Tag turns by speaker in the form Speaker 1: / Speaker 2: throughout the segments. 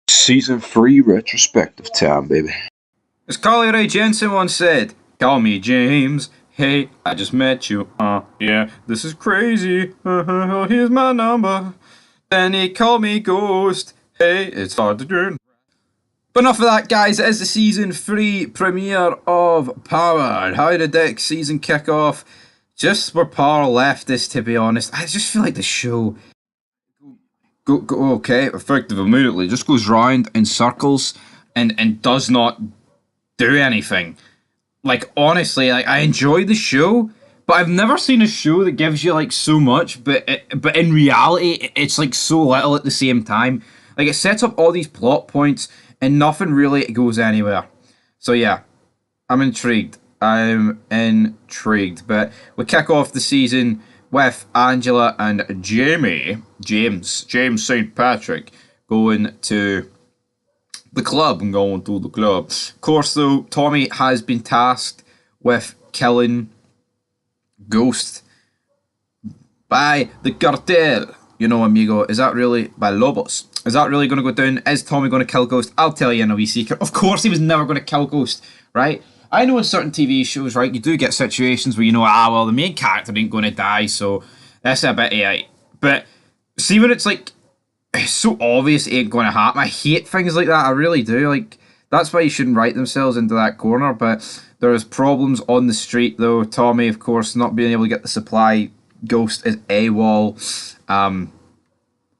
Speaker 1: Season 3 retrospective time, baby.
Speaker 2: As Carly Rae Jepsen once said, call me James. Hey, I just met you. Yeah, this is crazy. Here's my number. Then he called me Ghost. Hey, it's hard to do. But enough of that, guys. It is the season 3 premiere of Power. How did next season kick off? Just where Power left this, to be honest. I just feel like the show okay, effective immediately. Just goes round in circles and does not do anything. Like, honestly, like, I enjoy the show, but I've never seen a show that gives you like so much, but in reality, it's like so little at the same time. Like, it sets up all these plot points and nothing really goes anywhere. So yeah, I'm intrigued. I'm intrigued. But we kick off the season with Angela and James St. Patrick going to the club. I'm going to the club. Of course, though, Tommy has been tasked with killing Ghost by the cartel. You know, amigo, is that really by Lobos? Is that really going to go down? Is Tommy going to kill Ghost? I'll tell you in a wee secret. Of course, he was never going to kill Ghost, right? I know in certain TV shows, right, you do get situations where you know, well, the main character ain't going to die, so that's a bit AI. But see when it's like, it's so obvious it ain't going to happen. I hate things like that. I really do. Like, that's why you shouldn't write themselves into that corner. But there's problems on the street, though. Tommy, of course, not being able to get the supply. Ghost is AWOL.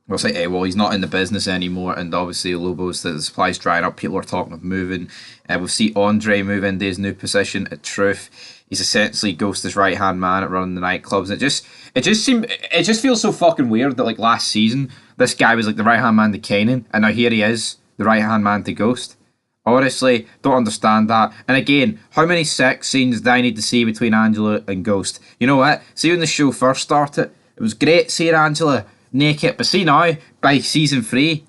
Speaker 2: Well, say AWOL. He's not in the business anymore. And obviously, Lobos, the supply's drying up. People are talking of moving. We'll see Andre move into his new position at Truth. He's essentially Ghost's right hand man at running the nightclubs. It just feels so fucking weird that like last season this guy was like the right hand man to Kanan, and now here he is, the right hand man to Ghost. Honestly, don't understand that. And again, how many sex scenes do I need to see between Angela and Ghost? You know what? See when the show first started, it was great seeing Angela naked, but see now, by season 3,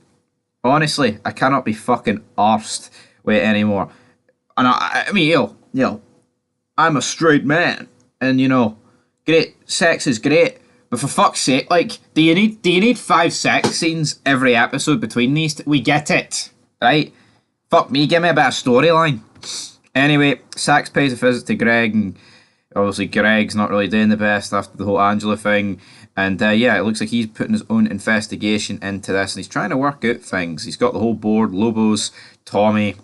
Speaker 2: honestly, I cannot be fucking arsed with it anymore. And I mean, yo, I'm a straight man, and you know, great sex is great, but for fuck's sake, like, do you need 5 sex scenes every episode between these? We get it, right? Fuck me, give me a bit of storyline. Anyway, Sax pays a visit to Greg, and obviously Greg's not really doing the best after the whole Angela thing. And yeah, it looks like he's putting his own investigation into this, and he's trying to work out things. He's got the whole board, Lobos, Tommy,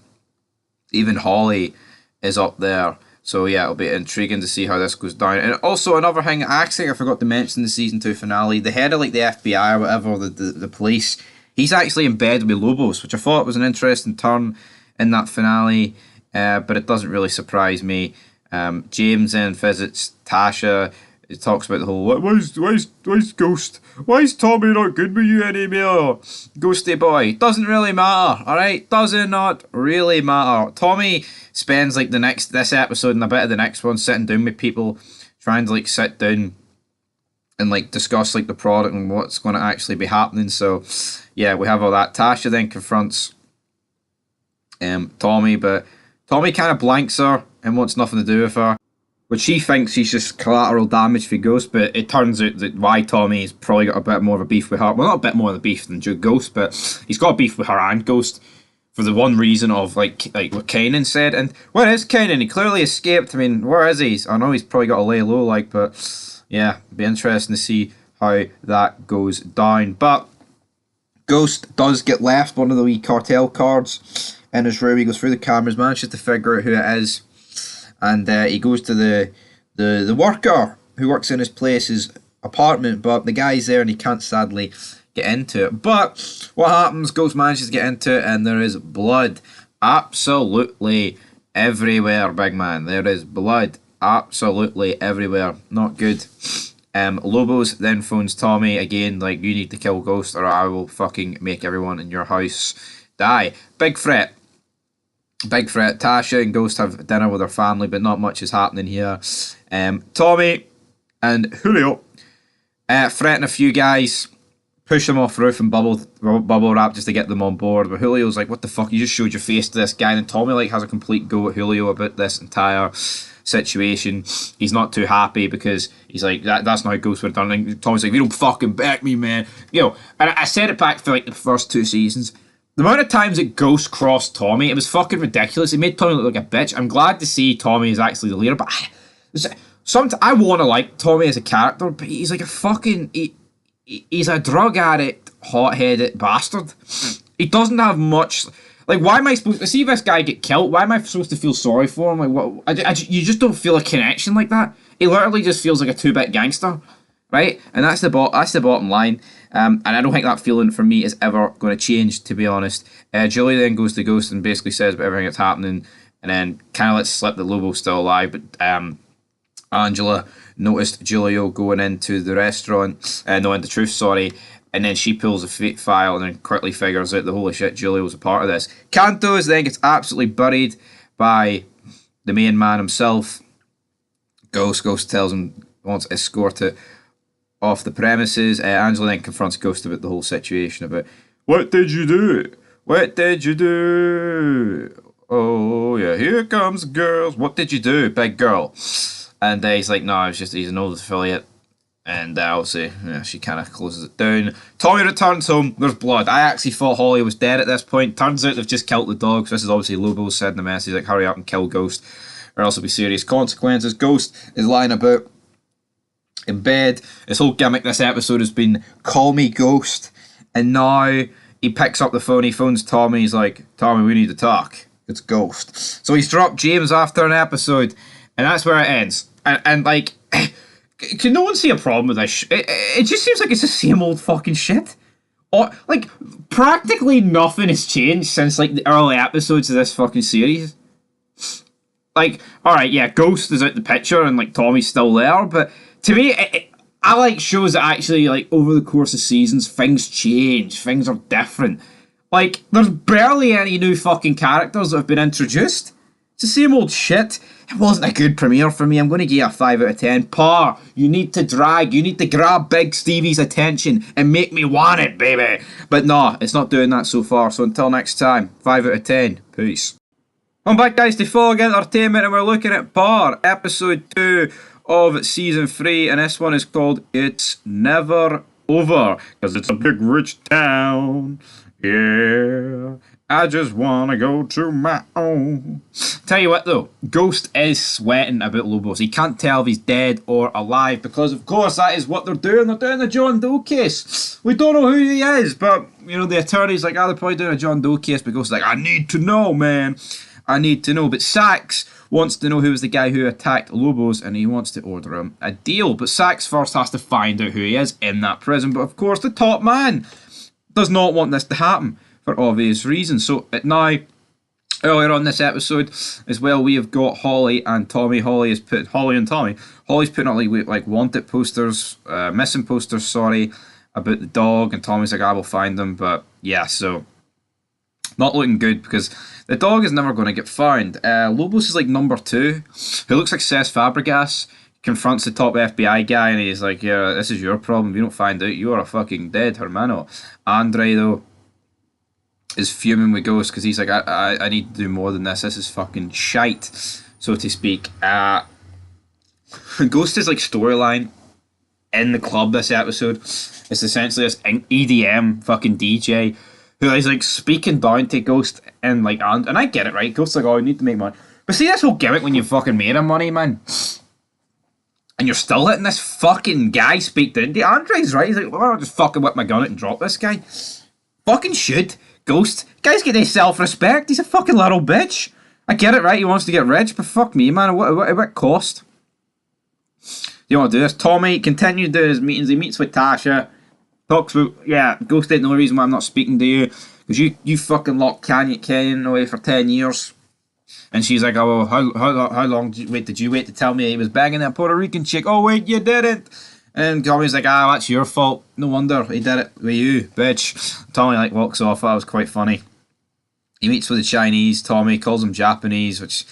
Speaker 2: even Holly is up there. So yeah, it'll be intriguing to see how this goes down. And also another thing, actually I forgot to mention in the season 2 finale, the head of like the FBI or whatever, the police, he's actually in bed with Lobos, which I thought was an interesting turn in that finale, but it doesn't really surprise me. James then visits Tasha. He talks about the whole, why's Ghost? Why is Tommy not good with you anymore? Ghosty boy. Doesn't really matter, alright? Does it not really matter? Tommy spends like this episode and a bit of the next one sitting down with people, trying to like sit down and like discuss like the product and what's going to actually be happening. So yeah, we have all that. Tasha then confronts Tommy, but Tommy kind of blanks her and wants nothing to do with her. But she thinks he's just collateral damage for Ghost, but it turns out that why Tommy's probably got a bit more of a beef with her. Well, not a bit more of a beef than Ghost, but he's got a beef with her and Ghost for the one reason of like what Kanan said. And where is Kanan? He clearly escaped. I mean, where is he? I know he's probably got to lay low, like, but yeah, it'd be interesting to see how that goes down. But Ghost does get left one of the wee cartel cards in his room. He goes through the cameras, manages to figure out who it is. And he goes to the worker who works in his place's apartment, but the guy's there and he can't sadly get into it. But what happens? Ghost manages to get into it, and there is blood absolutely everywhere, big man. There is blood absolutely everywhere. Not good. Lobos then phones Tommy again, like, you need to kill Ghost or I will fucking make everyone in your house die. Big threat. Tasha and Ghost have dinner with her family, but not much is happening here. Tommy and Julio threaten a few guys, push them off the roof and bubble wrap just to get them on board. But Julio's like, what the fuck, you just showed your face to this guy. And Tommy like has a complete go at Julio about this entire situation. He's not too happy because he's like, that's not how Ghost would have done it. And Tommy's like, you don't fucking back me, man. You know, and I said it back for like the first 2 seasons. the amount of times that Ghost crossed Tommy, it was fucking ridiculous. It made Tommy look like a bitch. I'm glad to see Tommy is actually the leader, but I want to like Tommy as a character, but he's like a fucking he's a drug addict, hot-headed bastard. He doesn't have much. Like, why am I supposed to see this guy get killed? Why am I supposed to feel sorry for him? Like, what? You just don't feel a connection like that. He literally just feels like a two-bit gangster, right? And that's the bottom line. And I don't think that feeling for me is ever going to change, to be honest. Julie then goes to Ghost and basically says about everything that's happening, and then kind of lets slip that Lobo's still alive. But Angela noticed Julio going into the restaurant, no, into Truth, sorry, and then she pulls a fake file and then quickly figures out the holy shit, Julio was a part of this. Cantos then gets absolutely buried by the main man himself. Ghost tells him he wants to escort it off the premises. Angela then confronts Ghost about the whole situation about, what did you do? What did you do? Oh yeah, here comes girls. What did you do, big girl? And he's like, no, he's an old affiliate. And obviously, yeah, she kind of closes it down. Tommy returns home. There's blood. I actually thought Holly was dead at this point. Turns out they've just killed the dogs. This is obviously Lobo said in the message, like, hurry up and kill Ghost, or else there'll be serious consequences. Ghost is lying about in bed. His whole gimmick this episode has been, call me Ghost. And now he picks up the phone. He phones Tommy. He's like, Tommy, we need to talk. It's Ghost. So he's dropped James after an episode. And that's where it ends. And like... Can no one see a problem with this? It just seems like it's the same old fucking shit. Or, like, practically nothing has changed since, like, the early episodes of this fucking series. Like, alright, yeah, Ghost is out the picture and, like, Tommy's still there, but to me, I like shows that actually, like, over the course of seasons, things change, things are different. Like, there's barely any new fucking characters that have been introduced. It's the same old shit. It wasn't a good premiere for me. I'm going to give you a 5 out of 10. Par, you need to grab Big Stevie's attention and make me want it, baby. But no, it's not doing that so far. So until next time, 5 out of 10. Peace. Welcome back, guys, to Fog Entertainment, and we're looking at Par, episode 2 of season 3, and this one is called It's Never Over, because it's a big rich town. Yeah. I just wanna go to my own. Tell you what though, Ghost is sweating about Lobos. He can't tell if he's dead or alive because of course that is what they're doing. They're doing the John Doe case. We don't know who he is, but you know the attorney's like, they're probably doing a John Doe case, but Ghost is like, I need to know, man. I need to know. But Sax wants to know who was the guy who attacked Lobos and he wants to order him a deal. But Sax first has to find out who he is in that prison. But of course the top man does not want this to happen, for obvious reasons. So now, earlier on this episode as well, we have got Holly and Tommy. Holly's putting up like wanted posters, missing posters, sorry, about the dog, and Tommy's like, I will find them. But yeah, so not looking good because the dog is never going to get found. Lobos is like number 2, who looks like Cesc Fabregas, confronts the top FBI guy, and he's like, yeah, this is your problem. If you don't find out, you are a fucking dead hermano. Andre, though, is fuming with Ghost because he's like, I need to do more than this. This is fucking shite, so to speak. Ghost is like storyline in the club this episode. It's essentially this EDM fucking DJ who is like speaking down to Ghost and like, and I get it, right? Ghost's like, oh, I need to make money. But see, this whole gimmick when you fucking made him money, man, and you're still letting this fucking guy speak to Indy. Andre's right. He's like, why don't I just fucking whip my gun out and drop this guy? Fucking should. Ghost. Guys get their self-respect. He's a fucking little bitch. I get it, right? He wants to get rich, but fuck me, man. What cost? You want to do this? Tommy continues doing his meetings. He meets with Tasha. Talks about, yeah, Ghost ain't the reason why I'm not speaking to you. Because you fucking locked Canyon away for 10 years. And she's like, oh, how long did you wait to tell me he was banging that Puerto Rican chick? Oh, wait, you didn't. And Tommy's like, that's your fault. No wonder he did it with you, bitch. Tommy like walks off. That was quite funny. He meets with the Chinese. Tommy calls him Japanese, which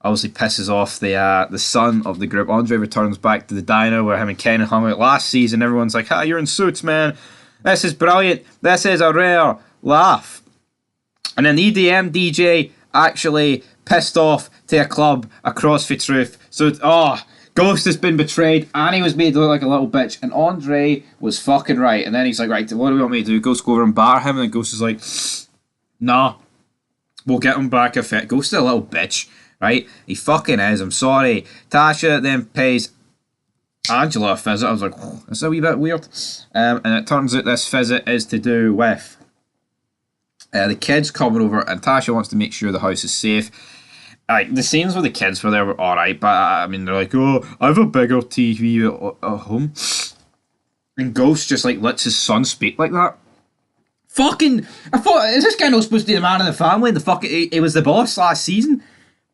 Speaker 2: obviously pisses off the son of the group. Andre returns back to the diner where him and Ken hung out last season. Everyone's like, you're in suits, man. This is brilliant. This is a rare laugh. And then the EDM DJ actually pissed off to a club across the Truth. So, Ghost has been betrayed, and he was made to look like a little bitch, and Andre was fucking right. And then he's like, right, what do we want me to do? Ghost go over and bar him, and then Ghost is like, Nah, we'll get him back if it goes to a little bitch, right? He fucking is. I'm sorry. Tasha then pays Angela a visit. I was like, oh, that's a wee bit weird. And it turns out this visit is to do with the kids coming over, and Tasha wants to make sure the house is safe. Like the scenes with the kids were there were alright, but I mean they're like, oh, I have a bigger TV at home, and Ghost just like lets his son speak like that. Fucking, I thought, is this guy not supposed to be the man of the family? The fucking, he was the boss last season.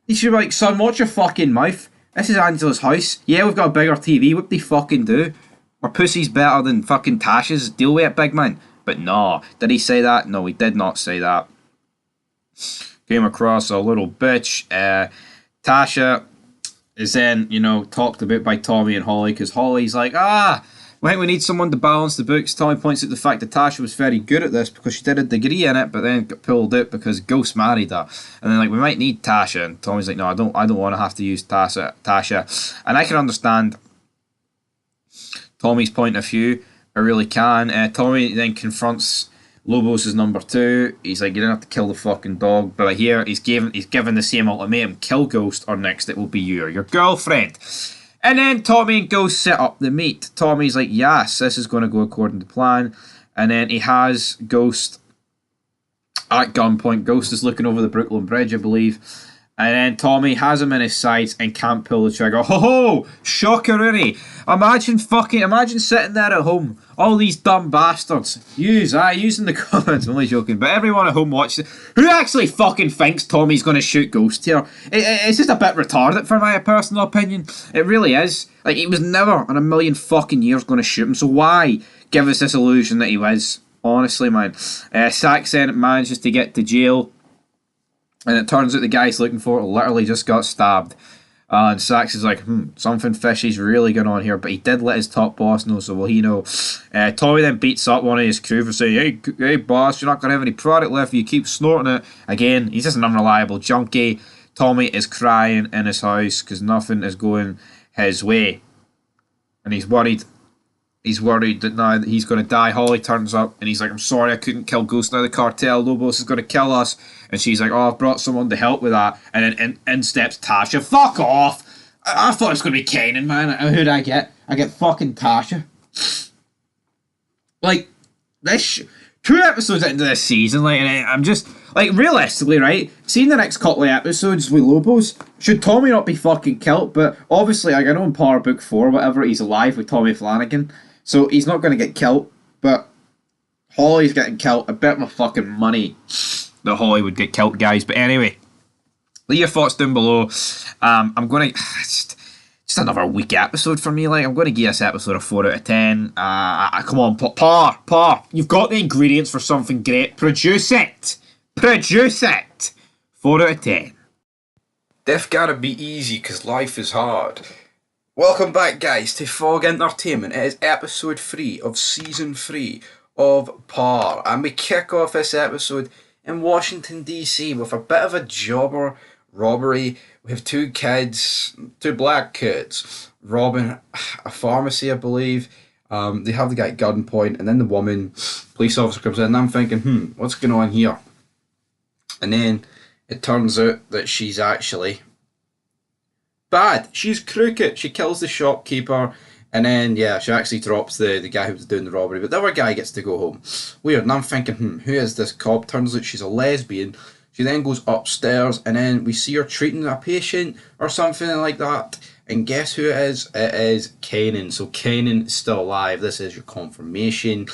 Speaker 2: He should be like, son, watch your fucking mouth. This is Angela's house. Yeah, we've got a bigger TV. What do you fucking do? Our pussy's better than fucking Tasha's. Deal with it, big man. But no, did he say that? No, he did not say that. Came across a little bitch. Tasha is then, talked about by Tommy and Holly, because Holly's like, I think we need someone to balance the books. Tommy points out the fact that Tasha was very good at this because she did a degree in it, but then got pulled out because Ghost married her. And then we might need Tasha, and Tommy's like, no, I don't want to have to use Tasha. And I can understand Tommy's point of view. I really can. Tommy then confronts Lobos as number 2. He's like, you don't have to kill the fucking dog, but here he's given the same ultimatum: kill Ghost, or next it will be you or your girlfriend. And then Tommy and Ghost set up the meet. Tommy's like, yes, this is going to go according to plan. And then he has Ghost at gunpoint. Ghost is looking over the Brooklyn Bridge, I believe. And then Tommy has him in his sights and can't pull the trigger. Ho ho! Shockeroonie! Imagine sitting there at home. All these dumb bastards. Using the comments. I'm only joking. But everyone at home watches it. Who actually fucking thinks Tommy's going to shoot Ghost here? It's just a bit retarded for my personal opinion. It really is. Like, he was never in a million fucking years going to shoot him. So why give us this illusion that he was? Honestly, man. Sax then manages to get to jail. And it turns out the guy he's looking for literally just got stabbed. And Sax is like, something fishy's really going on here. But he did let his top boss know, so will he know? Tommy then beats up one of his crew for saying, hey boss, you're not going to have any product left if you keep snorting it. Again, he's just an unreliable junkie. Tommy is crying in his house because nothing is going his way. And he's worried. He's worried that now that he's going to die. Holly turns up and he's like, I'm sorry I couldn't kill Ghost. Now the cartel, Lobos is going to kill us. And she's like, oh, I've brought someone to help with that. And then in steps Tasha. Fuck off! I thought it was going to be Kanan, man. Who'd I get? I get fucking Tasha. Like, this 2 episodes into this season, like, and I'm just, like, realistically, right? Seeing the next couple of episodes with Lobos, should Tommy not be fucking killed? But obviously, like, I know in Power Book 4, whatever, he's alive with Tommy Flanagan. So he's not going to get killed, but Holly's getting killed. I bet my fucking money that Holly would get killed, guys. But anyway, leave your thoughts down below. I'm going to... Just another weak episode for me. Like, I'm going to give this episode a 4 out of 10. Come on, Pa. You've got the ingredients for something great. Produce it. 4 out of 10.
Speaker 1: Death gotta be easy, cause life is hard. Welcome back, guys, to Fog Entertainment. It is episode 3 of season 3 of Par, and we kick off this episode in Washington DC with a bit of a jobber robbery. We have 2 kids, 2 black kids, robbing a pharmacy, I believe. They have the guy at gunpoint, and then the woman, police officer, comes in, and I'm thinking, what's going on here? And then it turns out that she's actually bad. She's crooked. She kills the shopkeeper, and then, yeah, she actually drops the guy who was doing the robbery, but the other guy gets to go home. Weird. And I'm thinking, who is this cop? Turns out she's a lesbian. She then goes upstairs, and then we see her treating a patient or something like that. And guess who it is? It is Kanan. So Kanan is still alive. This is your confirmation.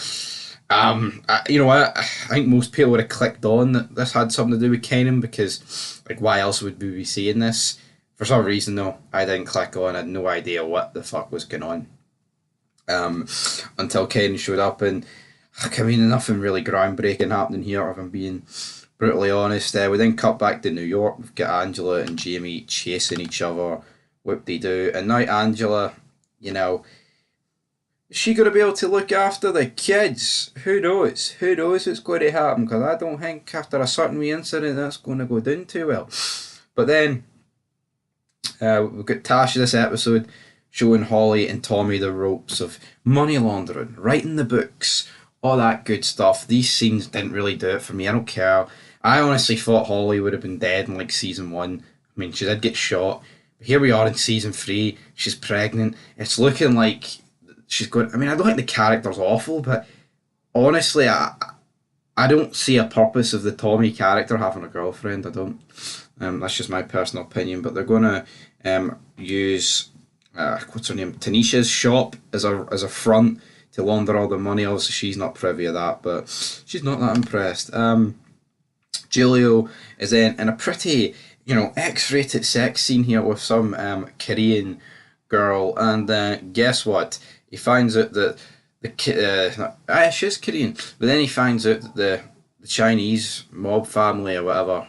Speaker 1: You know what? I think most people would have clicked on that this had something to do with Kanan, because, like, why else would we be seeing this? For some reason, though, I didn't click on. I had no idea what the fuck was going on. Until Kanan showed up, and I mean, nothing really groundbreaking happening here, if I'm being brutally honest. We then cut back to New York. We've got Angela and Jamie chasing each other. Whoop-de-doo. And now Angela, you know, is she going to be able to look after the kids? Who knows? Who knows what's going to happen? Because I don't think after a certain wee incident that's going to go down too well. But then we've got Tasha this episode showing Holly and Tommy the ropes of money laundering, writing the books, all that good stuff. These scenes didn't really do it for me. I don't care. I honestly thought Holly would have been dead in like season one. I mean, she did get shot. But here we are in season three. She's pregnant. It's looking like she's going. I mean, I don't think the character's awful, but honestly, I don't see a purpose of the Tommy character having a girlfriend. I don't. That's just my personal opinion. But they're gonna use what's her name, Tanisha's shop as a front to launder all the money. Obviously, she's not privy of that, but she's not that impressed. Julio is in a pretty, X-rated sex scene here with some Korean girl, and guess what? He finds out that she's Korean, but then he finds out that the Chinese mob family or whatever,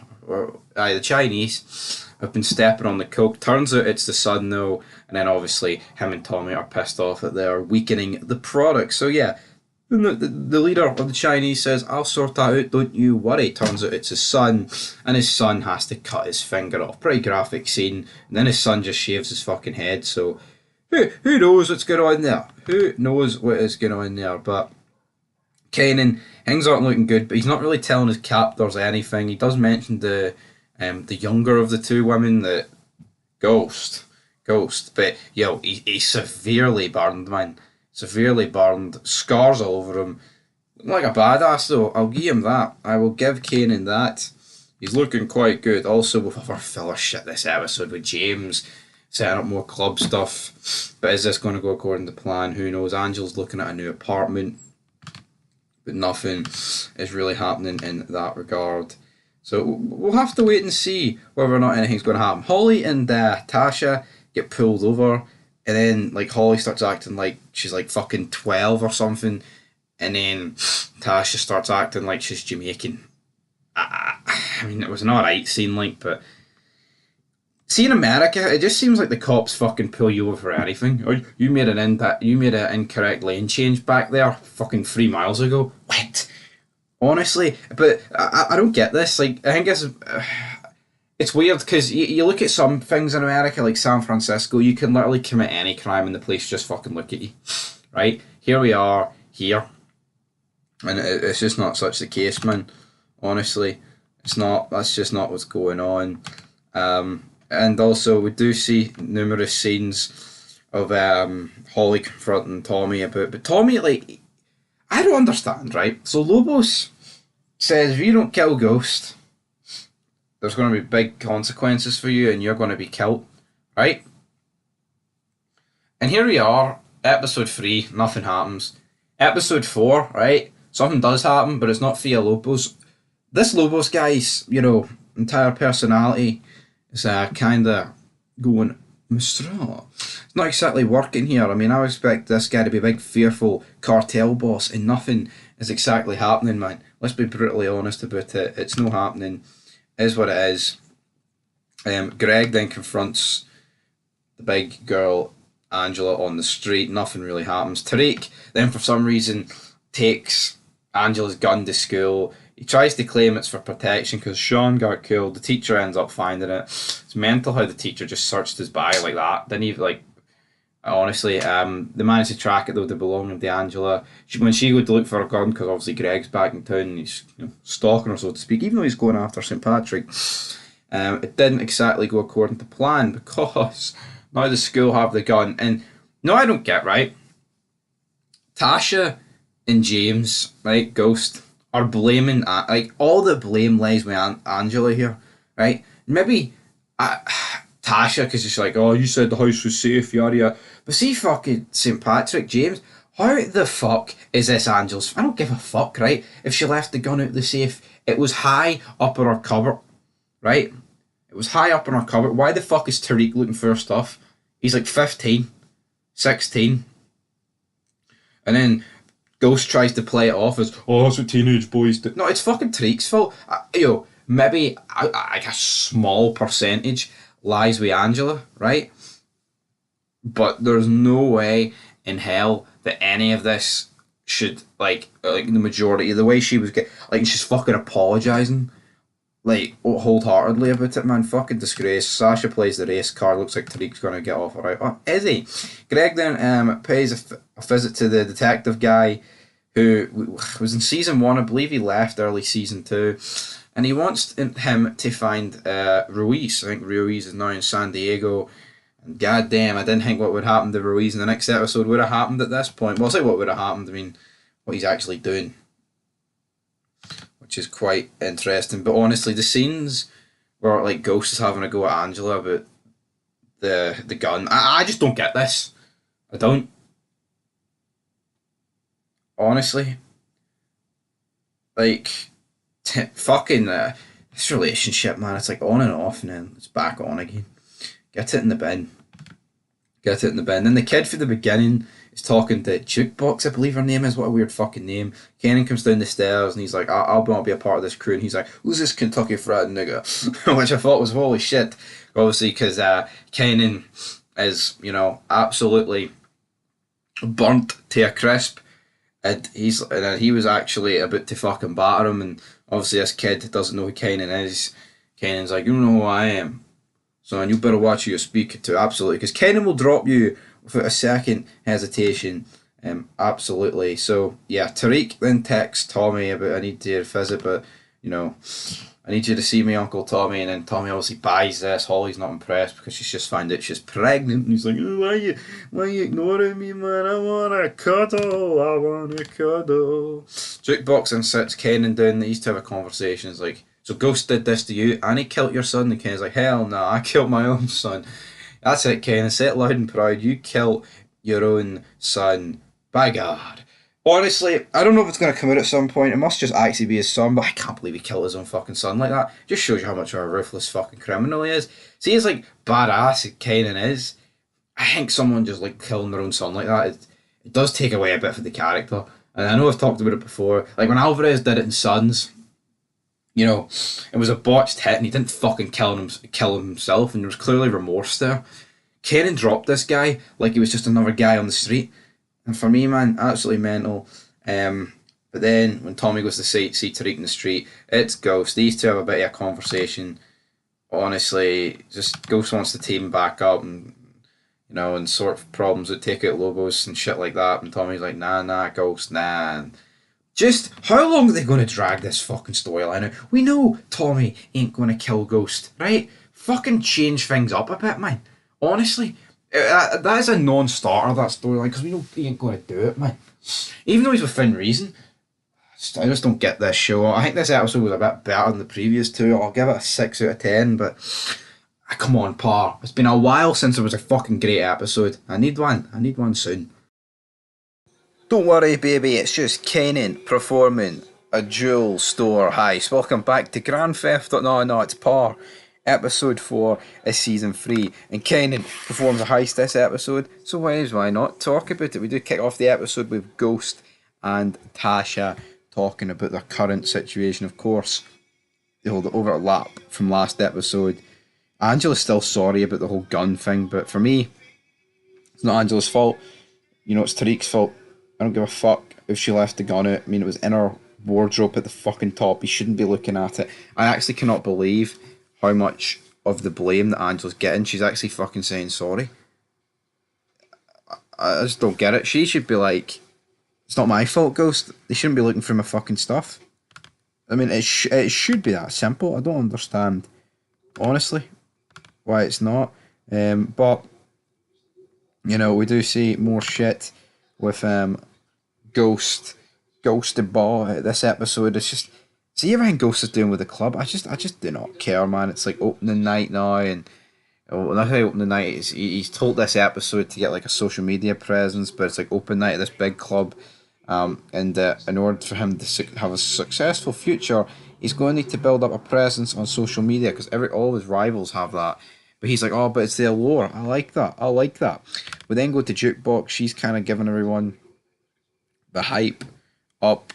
Speaker 1: the Chinese have been stepping on the coke. Turns out it's the son though, and then obviously him and Tommy are pissed off that they are weakening the product. So yeah, the leader of the Chinese says, "I'll sort that out, don't you worry." Turns out it's his son, and his son has to cut his finger off. Pretty graphic scene. And then his son just shaves his fucking head. So who knows what's going on there? Who knows what is going on there? But Kanan, things aren't looking good, but he's not really telling his captors anything. He does mention the younger of the two women, the Ghost. But he's severely burned, man. Severely burned, scars all over him. Like a badass though, I'll give him that. I will give Kanan that. He's looking quite good. Also with other filler shit this episode with James setting up more club stuff. But is this going to go according to plan? Who knows? Angel's looking at a new apartment, but nothing is really happening in that regard. So we'll have to wait and see whether or not anything's going to happen. Holly and Tasha get pulled over, and then like Holly starts acting like she's like fucking 12 or something, and then Tasha starts acting like she's Jamaican. I mean, it was an alright scene, like, but see, in America, it just seems like the cops fucking pull you over for anything. Oh, you made an incorrect lane change back there fucking 3 miles ago. What? Honestly, but I don't get this. Like, I think it's weird because you look at some things in America, like San Francisco, you can literally commit any crime and the police just fucking look at you, right? Here we are, here, and it's just not such the case, man. Honestly, it's not. That's just not what's going on. And also, we do see numerous scenes of Holly confronting Tommy but Tommy, like, I don't understand, right? So Lobos says if you don't kill Ghost, there's going to be big consequences for you and you're going to be killed, right? And here we are, episode 3, nothing happens. Episode 4, right? Something does happen, but it's not via Lobos. This Lobos guy's, entire personality is kind of going, Mistral. It's not exactly working here. I mean, I would expect this guy to be a big, fearful cartel boss, and nothing is exactly happening, man. Let's be brutally honest about it. It's not happening. It is what it is. Greg then confronts the big girl, Angela, on the street. Nothing really happens. Tariq then, for some reason, takes Angela's gun to school. He tries to claim it's for protection because Sean got killed. The teacher ends up finding it. It's mental how the teacher just searched his bag like that. Didn't even, honestly, they managed to track it though, the belonging to Angela. When she went to look for her gun, because obviously Greg's back in town and he's stalking her, so to speak, even though he's going after St. Patrick, it didn't exactly go according to plan because now the school have the gun. And no, I don't get, right? Tasha and James, right, Ghost, are blaming, all the blame lies with Angela here, right? Maybe Tasha, because she's like, oh, you said the house was safe, yada yada. But see fucking St. Patrick, James, how the fuck is this Angela's? I don't give a fuck, right? If she left the gun out of the safe, it was high up in her cupboard, right? It was high up in her cupboard. Why the fuck is Tariq looking for her stuff? He's like 15, 16. And then Ghost tries to play it off as, oh, that's what teenage boys do. No, it's fucking Tariq's fault. Maybe a small percentage lies with Angela, right? But there's no way in hell that any of this should, like the majority of the way she was she's fucking apologising, wholeheartedly about it, man. Fucking disgrace. Sasha plays the race car. Looks like Tariq's gonna get off alright. Oh, is he? Greg then pays a visit to the detective guy who was in season 1. I believe he left early season 2. and he wants him to find Ruiz. I think Ruiz is now in San Diego. And goddamn, I didn't think what would happen to Ruiz in the next episode would have happened at this point. Well, I'll say what would have happened. I mean, what he's actually doing, which is quite interesting. But honestly, the scenes where like Ghost is having a go at Angela about the gun, I just don't get this. I don't. Honestly, like, fucking this relationship, man. It's like on and off, and then it's back on again. Get it in the bin. Get it in the bin. Then the kid from the beginning is talking to Jukebox, I believe her name is. What a weird fucking name. Kenan comes down the stairs and he's like, I'll not be a part of this crew. And he's like, who's this Kentucky Fried nigga? Which I thought was holy shit. Obviously, because Kenan is, absolutely burnt to a crisp. And he was actually about to fucking batter him. And obviously, this kid doesn't know who Kenan is. Kenan's like, you don't know who I am. So, and you better watch who you're speaking to, absolutely. Because Kenan will drop you without a second hesitation. Absolutely. So, yeah, Tariq then texts Tommy about, I need to visit, but, I need you to see me, Uncle Tommy. And then Tommy obviously buys this. Holly's not impressed because she's just found out she's pregnant. And he's like, oh, why you ignoring me, man? I want a cuddle. I want a cuddle. Jukebox then sits Kenan down. They used to have a conversation. It's like, so Ghost did this to you and he killed your son. And Ken's like, hell no, I killed my own son. That's it, Ken. Say it loud and proud. You killed your own son. By God. Honestly, I don't know if it's going to come out at some point. It must just actually be his son, but I can't believe he killed his own fucking son like that. Just shows you how much of a ruthless fucking criminal he is. See, as like badass Kenan is, I think someone just like killing their own son like that, it does take away a bit from the character. And I know I've talked about it before. Like when Alvarez did it in Sons, it was a botched hit and he didn't fucking kill him himself, and there was clearly remorse there. Kenan dropped this guy like he was just another guy on the street. And for me, man, absolutely mental. But then when Tommy goes to see Tariq in the street, it's Ghost. These two have a bit of a conversation. Honestly, just Ghost wants to team back up and and sort problems that take out Lobos and shit like that. And Tommy's like, nah, Ghost, nah. And just, how long are they going to drag this fucking storyline out? We know Tommy ain't going to kill Ghost, right? Fucking change things up a bit, man. Honestly, that is a non-starter, that storyline, because we know he ain't going to do it, man. Even though he's within reason, I just don't get this show. I think this episode was a bit better than the previous two. I'll give it a 6 out of 10, but come on, Par. It's been a while since there was a fucking great episode. I need one soon. Don't worry, baby, it's just Kenan performing a jewel store heist. Welcome back to Grand Theft. No, it's Par. Episode 4 is season 3. And Kenan performs a heist this episode, so why not talk about it? We do kick off the episode with Ghost and Tasha talking about their current situation. Of course, the overlap from last episode. Angela's still sorry about the whole gun thing, but for me, it's not Angela's fault. It's Tariq's fault. I don't give a fuck if she left the gun out. I mean, it was in her wardrobe at the fucking top. He shouldn't be looking at it. I actually cannot believe how much of the blame that Angela's getting. She's actually fucking saying sorry. I just don't get it. She should be like, it's not my fault, Ghost. They shouldn't be looking for my fucking stuff. I mean, it should be that simple. I don't understand, honestly, why it's not. But, we do see more shit with Ghosted Ball this episode. It's just, see everything Ghost is doing with the club. I just do not care, man. It's like opening night now, and when I say opening night, he's told this episode to get like a social media presence, but it's like open night at this big club. And in order for him to have a successful future, he's going to need to build up a presence on social media, because all his rivals have that. But he's like, oh, but it's the allure. I like that. We then go to Jukebox. She's kind of giving everyone the hype up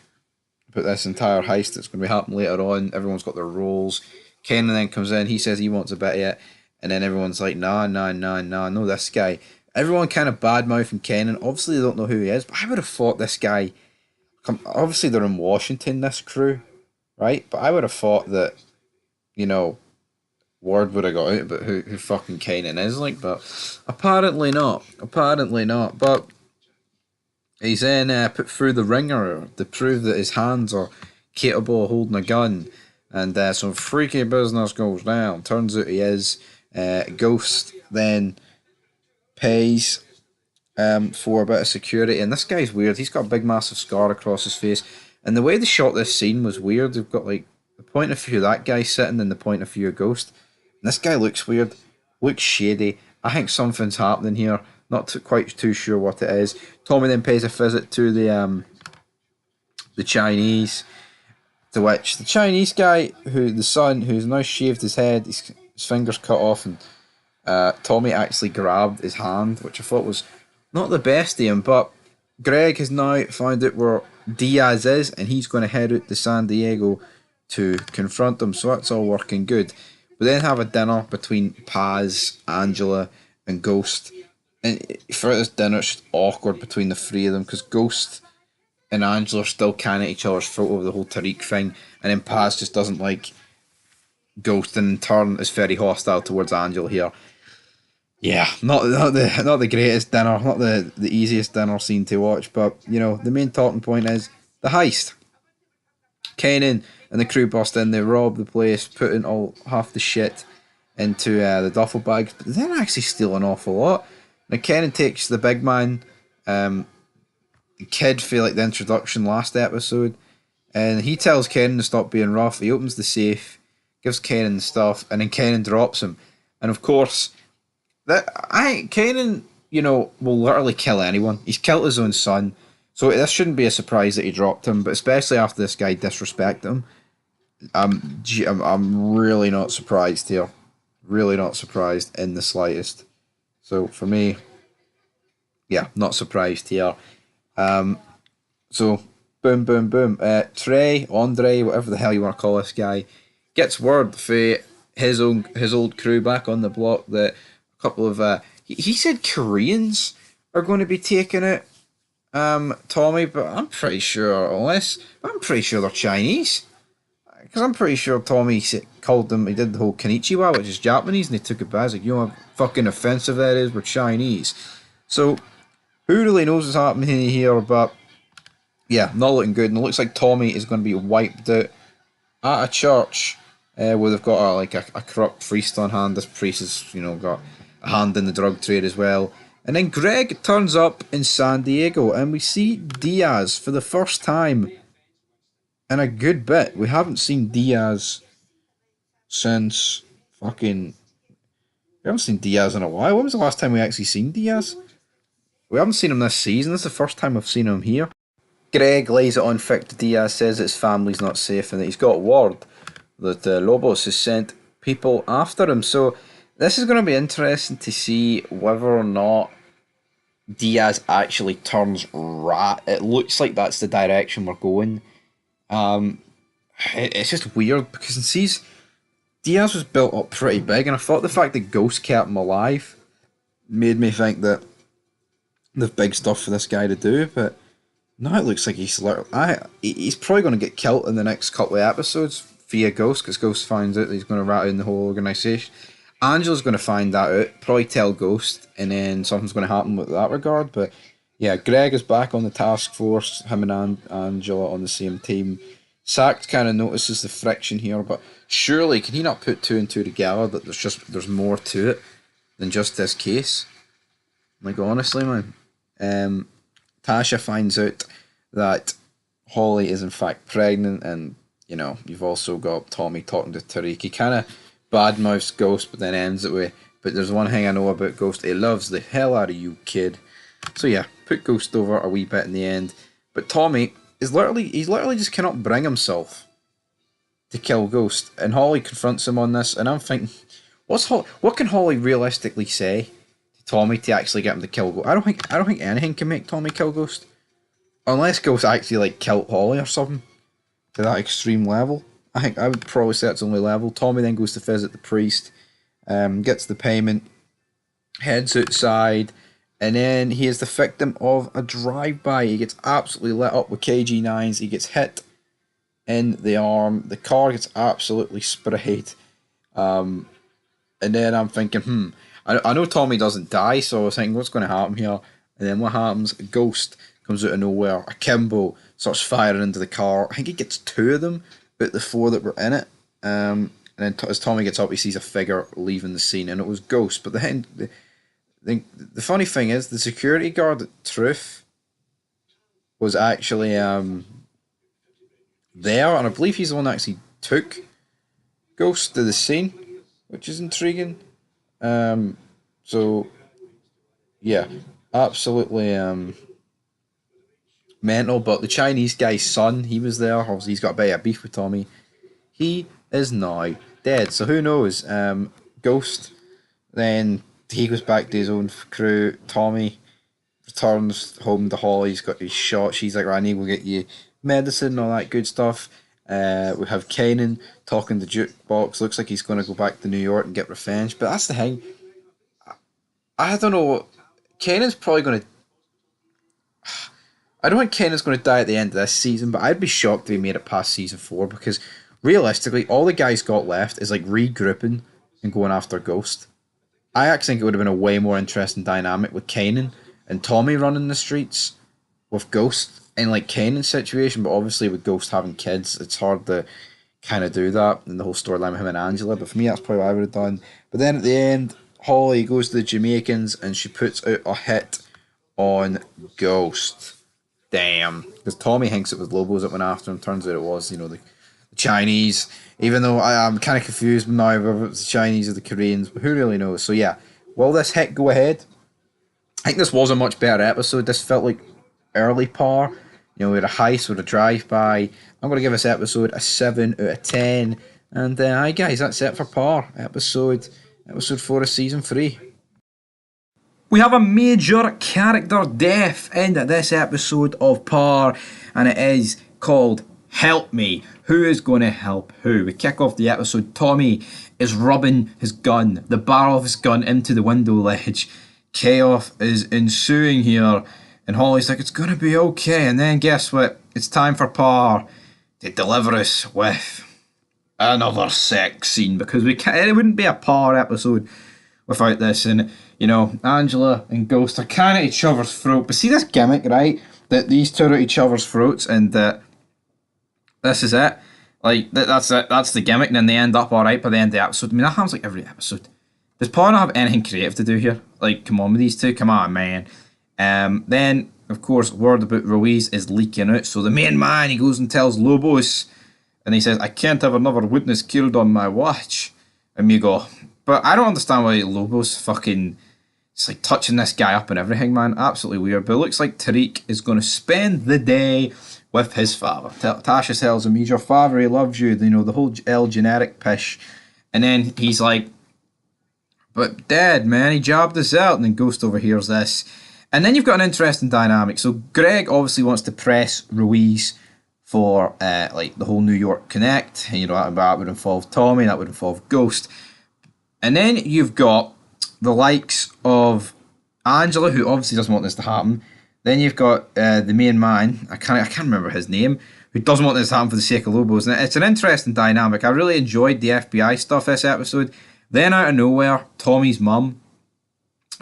Speaker 1: about this entire heist that's going to be happening later on. Everyone's got their roles. Kenan then comes in. He says he wants a bit of it. And then everyone's like, nah, no, this guy. Everyone kind of bad-mouthing Kenan. Obviously, they don't know who he is. But I would have thought this guy... Obviously, they're in Washington, this crew. Right? But I would have thought that, word would have got out about who fucking Kenan is like, but apparently not. But he's then put through the ringer to prove that his hands are capable of holding a gun. and some freaky business goes down. Turns out he is. Ghost then pays for a bit of security, and this guy's weird. He's got a big, massive scar across his face, and the way they shot this scene was weird. They've got like the point of view of that guy sitting and the point of view of Ghost. And this guy looks weird, looks shady. I think something's happening here. Not quite too sure what it is. Tommy then pays a visit to the Chinese, to which the Chinese guy, who the son, who's now shaved his head, his fingers cut off, and Tommy actually grabbed his hand, which I thought was not the best of him. But Greg has now found out where Diaz is, and he's going to head out to San Diego to confront him. So that's all working good. We then have a dinner between Paz, Angela, and Ghost. And for this dinner, it's just awkward between the three of them because Ghost and Angela are still canning at each other's throat over the whole Tariq thing, and then Paz just doesn't like Ghost, and in turn is very hostile towards Angela here. Yeah, not the greatest dinner, not the easiest dinner scene to watch, but you know the main talking point is the heist. Kanan and the crew bust in, they rob the place, put in all half the shit into the duffel bags, but they didn't actually steal an awful lot. Now Kenan takes the big man, the kid for like the introduction last episode, and he tells Kenan to stop being rough. He opens the safe, gives Kenan the stuff, and then Kenan drops him. And of course, Kenan, you know, will literally kill anyone. He's killed his own son, so this shouldn't be a surprise that he dropped him. But especially after this guy disrespected him, I'm really not surprised here. Really not surprised in the slightest. So for me, yeah, not surprised here. So boom, boom, boom. Andre, whatever the hell you want to call this guy, gets word for his old crew back on the block that a couple of he said Koreans are going to be taking it. Tommy, but I'm pretty sure they're Chinese. Because I'm pretty sure Tommy called them, he did the whole Konnichiwa, which is Japanese, and they took it back. It's like, you know how fucking offensive that is, we're Chinese. So, who really knows what's happening here, but yeah, not looking good. And it looks like Tommy is going to be wiped out at a church where they've got a corrupt priest on hand. This priest has, you know, got a hand in the drug trade as well. And then Greg turns up in San Diego, and we see Diaz for the first time in a good bit. We haven't seen Diaz since fucking. We haven't seen Diaz in a while. When was the last time we actually seen Diaz? We haven't seen him this season. This is the first time we've seen him here. Greg lays it on thick to Diaz, says his family's not safe, and that he's got word that Lobos has sent people after him. So this is going to be interesting to see whether or not Diaz actually turns rat. It looks like that's the direction we're going. It's just weird because in season Diaz was built up pretty big, and I thought the fact that Ghost kept him alive made me think that there's big stuff for this guy to do. But now it looks like he's probably going to get killed in the next couple of episodes via Ghost, because Ghost finds out that he's going to rat in the whole organisation. Angela's going to find that out, probably tell Ghost, and then something's going to happen with that regard. But yeah, Greg is back on the task force, him and Angela on the same team. Sacked kind of notices the friction here, but surely can he not put two and two together that there's more to it than just this case? Like, honestly, man. Tasha finds out that Holly is in fact pregnant, and you know, you've also got Tommy talking to Tariq. He kind of badmouths Ghost, but then ends it with, but there's one thing I know about Ghost, he loves the hell out of you, kid. So yeah, put Ghost over a wee bit in the end. But Tommy he's literally just cannot bring himself to kill Ghost, and Holly confronts him on this, and I'm thinking, what can Holly realistically say to Tommy to actually get him to kill Ghost? I don't think anything can make Tommy kill Ghost, unless Ghost actually like killed Holly or something to that extreme level. I think I would probably say that's the only level. Tommy then goes to visit the priest, gets the payment, heads outside, and then he is the victim of a drive-by. He gets absolutely lit up with KG9s. He gets hit in the arm. The car gets absolutely sprayed. And then I'm thinking, I know Tommy doesn't die, so I was thinking, what's going to happen here? And then what happens? A Ghost comes out of nowhere. Akimbo starts firing into the car. I think he gets two of them out of the four that were in it.
Speaker 2: And then as Tommy gets up, he sees a figure leaving the scene, and it was Ghost. But the funny thing is, the security guard at Truth was actually there, and I believe he's the one that actually took Ghost to the scene, which is intriguing. So yeah, absolutely mental. But the Chinese guy's son, he was there. Obviously, he's got a bit of beef with Tommy. He is now dead. So who knows? Ghost. Then he goes back to his own crew. Tommy returns home to Holly. He's got his shot. She's like, I need to go get you medicine and all that good stuff. We have Kanan talking to Jukebox. Looks like he's going to go back to New York and get revenge. But that's the thing. I don't know. Kanan's probably going to. I don't think Kanan's going to die at the end of this season, but I'd be shocked if he made it past season 4 because realistically, all the guys got left is like regrouping and going after Ghost. I actually think it would have been a way more interesting dynamic with Kanan and Tommy running the streets with Ghost in like Kanan's situation, but obviously with Ghost having kids, it's hard to kind of do that in the whole storyline with him and Angela. But for me, that's probably what I would have done. But then at the end, Holly goes to the Jamaicans and she puts out a hit on Ghost. Damn. Because Tommy thinks it was Lobos that went after him. Turns out it was, the Chinese. Even though I'm kind of confused now whether it was the Chinese or the Koreans. But who really knows? So yeah, will this hit go ahead? I think this was a much better episode. This felt like early Par. We had a heist, with a drive-by. I'm going to give this episode a 7 out of 10. And hi guys, that's it for Par. Episode 4 of Season 3.
Speaker 1: We have a major character death in this episode of Par, and it is called Help Me. Who is going to help who? We kick off the episode. Tommy is rubbing his gun, the barrel of his gun, into the window ledge. Chaos is ensuing here, and Holly's like, it's going to be okay. And then guess what? It's time for Par to deliver us with another sex scene, because it wouldn't be a Par episode without this. And Angela and Ghost are kind of at each other's throat. But see this gimmick, right? That these two are at each other's throats, and that this is it. Like that's it. That's the gimmick, and then they end up all right by the end of the episode. I mean, that happens like every episode. Does Paul not have anything creative to do here? Like, come on with these two. Come on, man. Then of course, word about Ruiz is leaking out. So the main man, he goes and tells Lobos, and he says, "I can't have another witness killed on my watch." And you go, but I don't understand why Lobos fucking. It's like touching this guy up and everything, man. Absolutely weird. But it looks like Tariq is going to spend the day with his father. Tasha tells him, he's your father, he loves you. The whole L generic pish. And then he's like, but Dad, man, he jobbed us out. And then Ghost overhears this. And then you've got an interesting dynamic. So Greg obviously wants to press Ruiz for the whole New York Connect. And, that would involve Tommy, that would involve Ghost. And then you've got the likes of Angela, who obviously doesn't want this to happen. Then you've got the main man, I can't remember his name, who doesn't want this to happen for the sake of Lobos. And it's an interesting dynamic. I really enjoyed the FBI stuff this episode. Then out of nowhere, Tommy's mum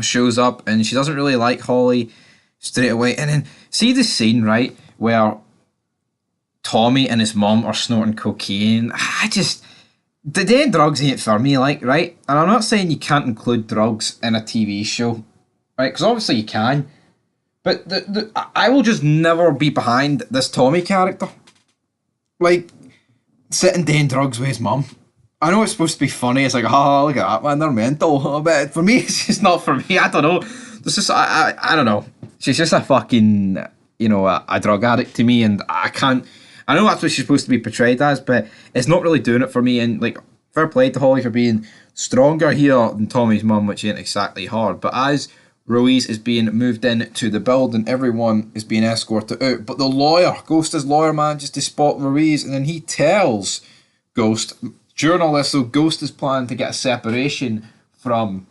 Speaker 1: shows up, and she doesn't really like Holly straight away. And then see the scene, right, where Tommy and his mum are snorting cocaine. The day drugs ain't for me, right? And I'm not saying you can't include drugs in a TV show, right? Because obviously you can. But I will just never be behind this Tommy character. Like, sitting doing drugs with his mum. I know it's supposed to be funny. It's like, oh, look at that, man, they're mental. But for me, it's just not for me. I don't know. This is, I don't know. She's just a fucking, a drug addict to me, and I can't. I know that's what she's supposed to be portrayed as, but it's not really doing it for me. And like, fair play to Holly for being stronger here than Tommy's mum, which ain't exactly hard. But as Ruiz is being moved into the building, everyone is being escorted out. But the Ghost's lawyer, manages to spot Ruiz, and then he tells Ghost during all this. So Ghost is planning to get a separation from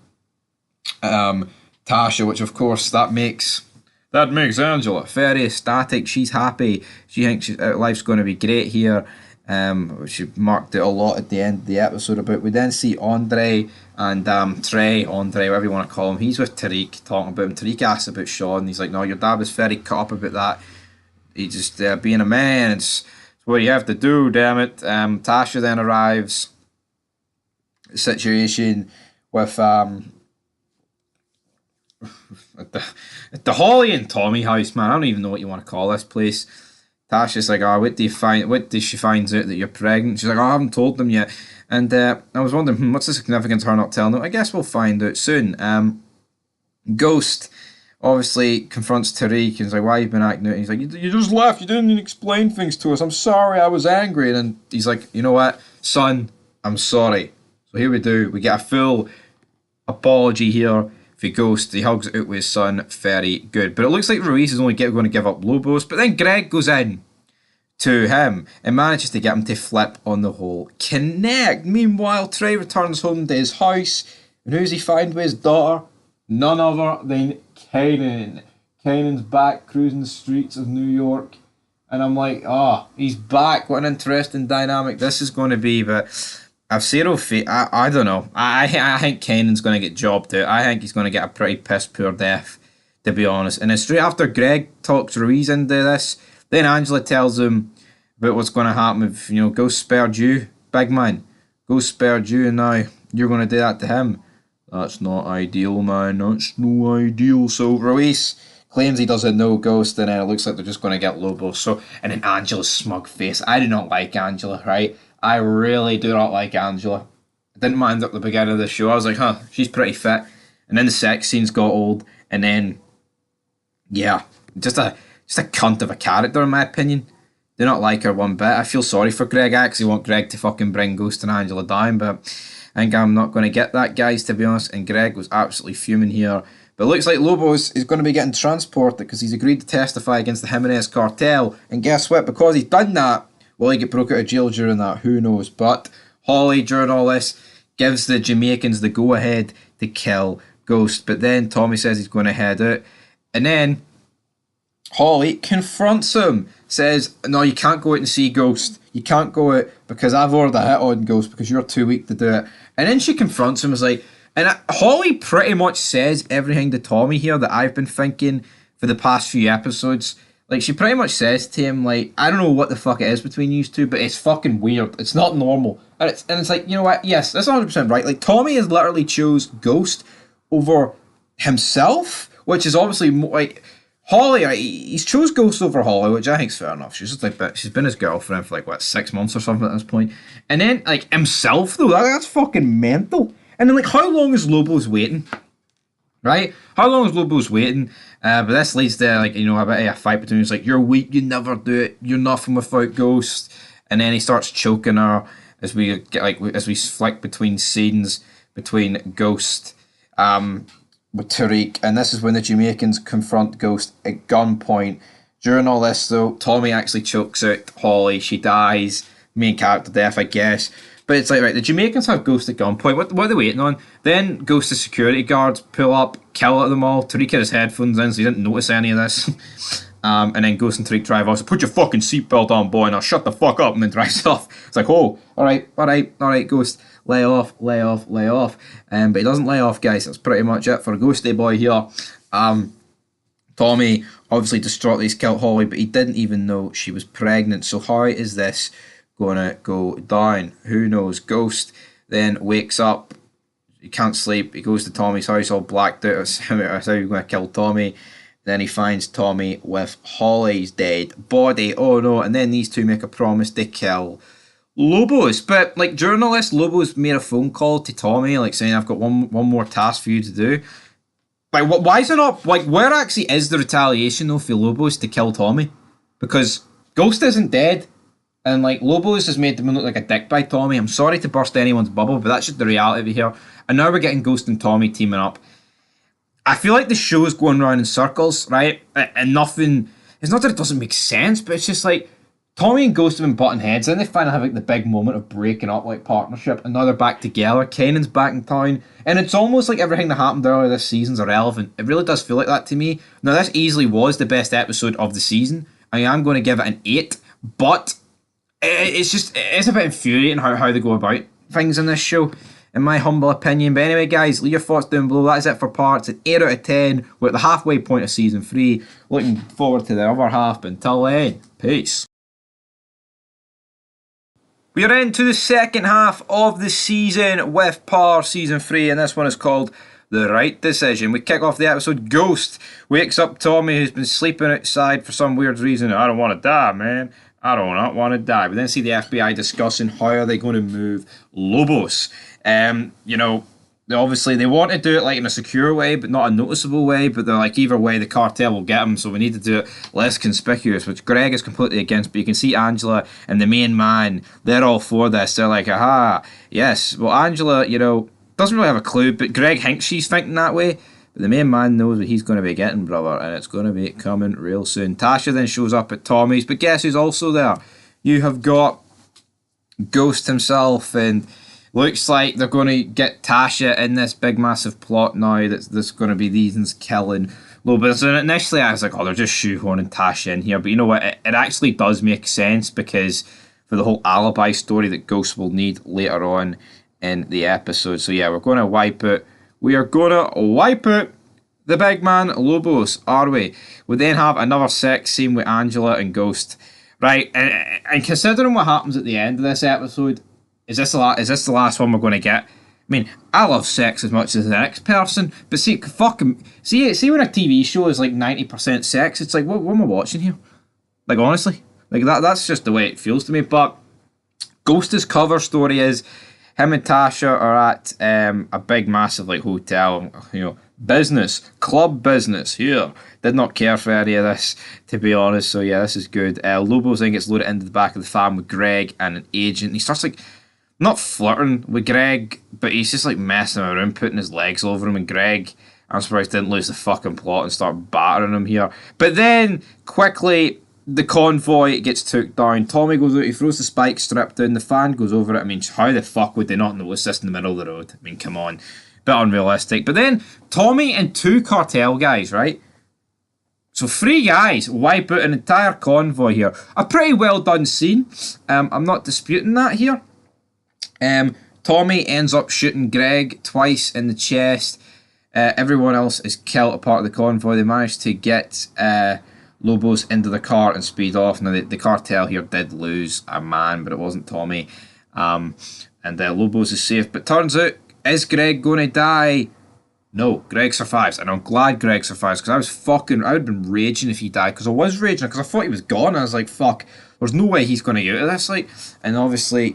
Speaker 1: Tasha, which of course that makes Angela very ecstatic. She's happy. She thinks life's going to be great here. She marked it a lot at the end of the episode about. We then see Andre and Andre, whatever you want to call him. He's with Tariq, talking about him. Tariq asks about Sean. He's like, no, your dad was very cut up about that. He just being a man. It's
Speaker 2: what do you have to do, damn it? Tasha then arrives. Situation with at the Holly and Tommy house, man. I don't even know what you want to call this place. Tasha's like, oh, what do you find? What does she finds out that you're pregnant? She's like, oh, I haven't told them yet. And I was wondering, what's the significance of her not telling them? I guess we'll find out soon. Ghost obviously confronts Tariq and he's like, why have you been acting out? And he's like, you just left. You didn't even explain things to us. I'm sorry. I was angry. And then he's like, you know what, son, I'm sorry. So here we do. We get a full apology here for Ghost. He hugs it out with his son. Very good. But it looks like Ruiz is only going to give up Lobos. But then Greg goes in to him and manages to get him to flip on the whole connect. Meanwhile, Trey returns home to his house. And who's he find with his daughter? None other than Kanan. Kanan's back cruising the streets of New York. And I'm like, oh, he's back. What an interesting dynamic this is going to be. But I've zero faith. I don't know. I think Kanan's going to get jobbed out. I think he's going to get a pretty piss poor death, to be honest. And then straight after Greg talks Ruiz into this, then Angela tells him about what's going to happen if, Ghost spared you, big man. Ghost spared you, and now you're going to do that to him. That's not ideal, man. That's no ideal. So Ruiz claims he doesn't know Ghost, and then it looks like they're just going to get Lobo. So, and then Angela's smug face. I do not like Angela, right? I really do not like Angela. I didn't mind at the beginning of the show. I was like, she's pretty fit. And then the sex scenes got old, and then, yeah, just a cunt of a character, in my opinion. Do not like her one bit. I feel sorry for Greg. I actually want Greg to fucking bring Ghost and Angela down, but I think I'm not going to get that, guys, to be honest. And Greg was absolutely fuming here. But it looks like Lobos is going to be getting transported because he's agreed to testify against the Jimenez cartel. And guess what? Because he's done that, will he get broke out of jail during that? Who knows? But Holly, during all this, gives the Jamaicans the go-ahead to kill Ghost. But then Tommy says he's going to head out. And then Holly confronts him. Says, no, you can't go out and see Ghost. You can't go out because I've ordered a hit on Ghost because you're too weak to do it. And then she confronts him as like, and Holly pretty much says everything to Tommy here that I've been thinking for the past few episodes. Like, she pretty much says to him, like, I don't know what the fuck it is between you two, but it's fucking weird. It's not normal. And it's like, you know what? Yes, that's 100% right. Like, Tommy has literally chose Ghost over himself, which is obviously like Holly. He's chose Ghost over Holly, which I think's fair enough. She's just like, she's been his girlfriend for like what 6 months or something at this point, and then like himself though, that's fucking mental. And then like, how long is Lobo's waiting? Right? How long is Lobo's waiting? But this leads to like, a bit of a fight between. He's like, you're weak, you never do it, you're nothing without Ghost. And then he starts choking her as we flick between scenes between Ghost with Tariq, and this is when the Jamaicans confront Ghost at gunpoint. During all this though, Tommy actually chokes out Holly. She dies, main character death, I guess. But it's like, right, the Jamaicans have Ghost at gunpoint. What are they waiting on? Then Ghost's security guards pull up, kill them all. Tariq had his headphones in, so he didn't notice any of this. And then Ghost and Tariq drive off. So put your fucking seatbelt on, boy, and I'll shut the fuck up. And then drives off. It's like, oh, all right, Ghost, lay off. But he doesn't lay off, guys. That's pretty much it for Ghosty boy here. Tommy, obviously distraught that he's killed Holly, but he didn't even know she was pregnant. So how is this gonna go down? Who knows? Ghost then wakes up. He can't sleep. He goes to Tommy's house all blacked out. That's how he's going to kill Tommy. Then he finds Tommy with Holly's dead body. Oh no. And then these two make a promise to kill Lobos. But like, during all this, Lobos made a phone call to Tommy, like saying, I've got one more task for you to do. Like, why is it not, like, where actually is the retaliation though for Lobos to kill Tommy? Because Ghost isn't dead. And like, Lobos has made them look like a dick by Tommy. I'm sorry to burst anyone's bubble, but that's just the reality of it here. And now we're getting Ghost and Tommy teaming up. I feel like the show's going round in circles, right? And nothing. It's not that it doesn't make sense, but it's just like Tommy and Ghost have been butting heads, and they finally have like the big moment of breaking up, like partnership, and now they're back together. Kanan's back in town, and it's almost like everything that happened earlier this season's irrelevant. It really does feel like that to me. Now, this easily was the best episode of the season. I am going to give it an 8, but it's a bit infuriating how they go about things in this show, in my humble opinion. But anyway, guys, leave your thoughts down below. That is it for parts. An 8 out of 10. We're at the halfway point of season 3. Looking forward to the other half. But until then, peace. We are into the second half of the season with Power Season 3, and this one is called The Right Decision. We kick off the episode. Ghost wakes up Tommy, who's been sleeping outside for some weird reason. I don't want to die, man. I do not want to die. We then see the FBI discussing how are they going to move Lobos. Obviously they want to do it like in a secure way, but not a noticeable way. But they're like, either way, the cartel will get them, so we need to do it less conspicuous, which Greg is completely against. But you can see Angela and the main man, they're all for this. They're like, aha, yes. Well, Angela, doesn't really have a clue, but Greg thinks she's thinking that way. But the main man knows what he's going to be getting, brother, and it's going to be coming real soon. Tasha then shows up at Tommy's, but guess who's also there? You have got Ghost himself, and looks like they're going to get Tasha in this big massive plot now that's going to be these killing Lobos. And initially I was like, oh, they're just shoehorning Tasha in here. But you know what? It actually does make sense because for the whole alibi story that Ghost will need later on in the episode. So yeah, we're going to wipe it. We are going to wipe it. The big man Lobos, are we? We then have another sex scene with Angela and Ghost. Right, and considering what happens at the end of this episode, is this the last one we're going to get? I mean, I love sex as much as the next person, but see when a TV show is like 90% sex, it's like, what am I watching here? Like, honestly, like that's just the way it feels to me. But Ghost's cover story is him and Tasha are at a big, massive like hotel, club business here. Did not care for any of this, to be honest. So yeah, this is good. Lobos then gets loaded into the back of the van with Greg and an agent. He starts like not flirting with Greg, but he's just like messing around, putting his legs over him. And Greg, I'm surprised, didn't lose the fucking plot and start battering him here. But then quickly the convoy gets took down. Tommy goes out, he throws the spike strip down, the fan goes over it. I mean, how the fuck would they not notice this in the middle of the road? I mean, come on. Bit unrealistic. But then Tommy and two cartel guys, right? So 3 guys wipe out an entire convoy here. A pretty well done scene. I'm not disputing that here. Tommy ends up shooting Greg twice in the chest. Everyone else is killed apart of the convoy. They managed to get Lobos into the car and speed off. Now the cartel here did lose a man, but it wasn't Tommy. And Lobos is safe. But turns out, is Greg going to die? No, Greg survives, and I'm glad Greg survives because I would have been raging if he died, because I was raging because I thought he was gone. I was like, fuck, there's no way he's going to get out of this. Like, and obviously,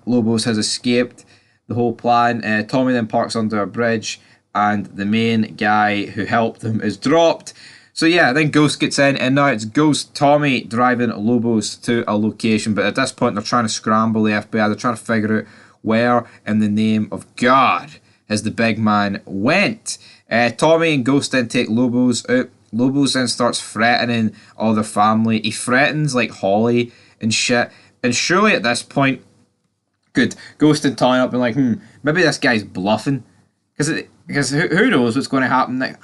Speaker 2: Lobos has escaped the whole plan. Tommy then parks under a bridge, and the main guy who helped him is dropped. So yeah, then Ghost gets in, and now it's Ghost Tommy driving Lobos to a location. But at this point, they're trying to scramble the FBI. They're trying to figure out where in the name of God has the big man went. Tommy and Ghost then take Lobos out. Lobos then starts threatening all their family. He threatens like Holly and shit. And surely at this point, good, Ghost and Tommy up and like, maybe this guy's bluffing. Because who knows what's going to happen. Like,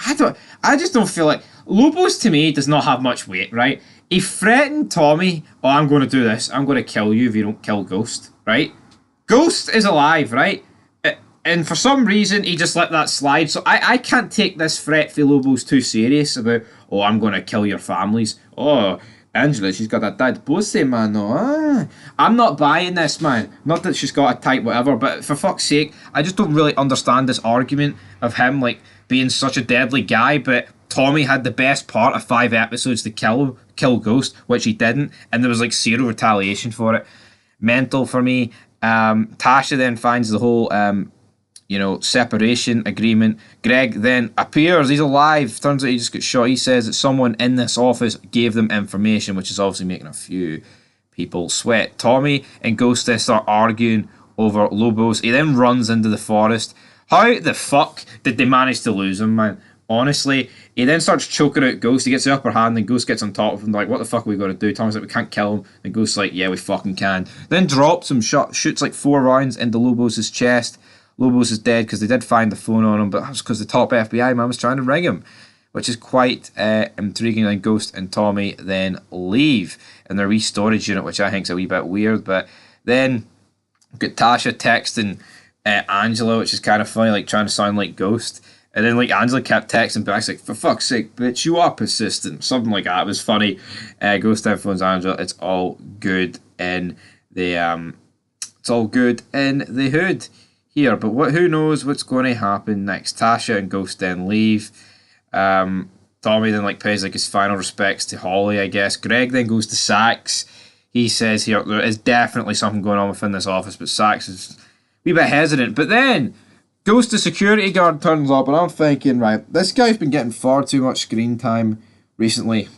Speaker 2: I just don't feel like Lobos to me does not have much weight, right? He threatened Tommy, oh, I'm going to do this. I'm going to kill you if you don't kill Ghost, right? Ghost is alive, right? And for some reason, he just let that slide. So I can't take this threat for Lobos too serious about, oh, I'm going to kill your families. Oh, Angela, she's got a tight pussy, man. Oh, I'm not buying this, man. Not that she's got a tight whatever, but for fuck's sake, I just don't really understand this argument of him, like, being such a deadly guy, but Tommy had the best part of 5 episodes to kill Ghost, which he didn't, and there was, like, 0 retaliation for it. Mental for me. Tasha then finds the whole separation agreement. Greg then appears, he's alive. Turns out he just got shot. He says that someone in this office gave them information, which is obviously making a few people sweat. Tommy and Ghost then start arguing over Lobos. He then runs into the forest. How the fuck did they manage to lose him, man? Honestly, he then starts choking out Ghost. He gets the upper hand, and Ghost gets on top of him. Like, what the fuck are we going to do? Tommy's like, we can't kill him. And Ghost's like, yeah, we fucking can. Then drops him, shoots like 4 rounds into Lobos' chest. Lobos is dead because they did find the phone on him, but that's because the top FBI man was trying to ring him, which is quite intriguing. And Ghost and Tommy then leave in their wee storage unit, which I think is a wee bit weird. But then we've got Tasha texting Angela, which is kind of funny, like trying to sound like Ghost. And then like Angela kept texting back, like, for fuck's sake, bitch, you are persistent. Something like that. It was funny. Ghost then phones Angela. It's all good in the It's all good in the hood here. But who knows what's going to happen next? Tasha and Ghost then leave. Tommy then pays his final respects to Holly, I guess. Greg then goes to Sax. He says here there is definitely something going on within this office, but Sax is a wee bit hesitant. But then Ghost, the security guard, turns up, and I'm thinking, right, this guy's been getting far too much screen time recently.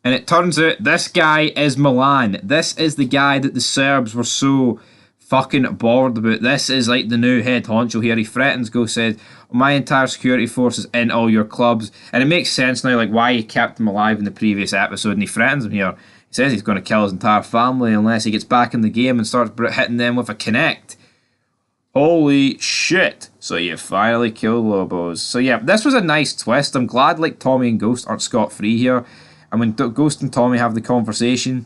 Speaker 2: And it turns out this guy is Milan. This is the guy that the Serbs were so fucking bothered about. This is the new head honcho here. He threatens Ghost, said, my entire security force is in all your clubs. And it makes sense now, why he kept him alive in the previous episode, and he threatens him here. He says he's going to kill his entire family unless he gets back in the game and starts hitting them with a connect. Holy shit. So you finally killed Lobos. So yeah, this was a nice twist. I'm glad Tommy and Ghost aren't scot-free here. And when Ghost and Tommy have the conversation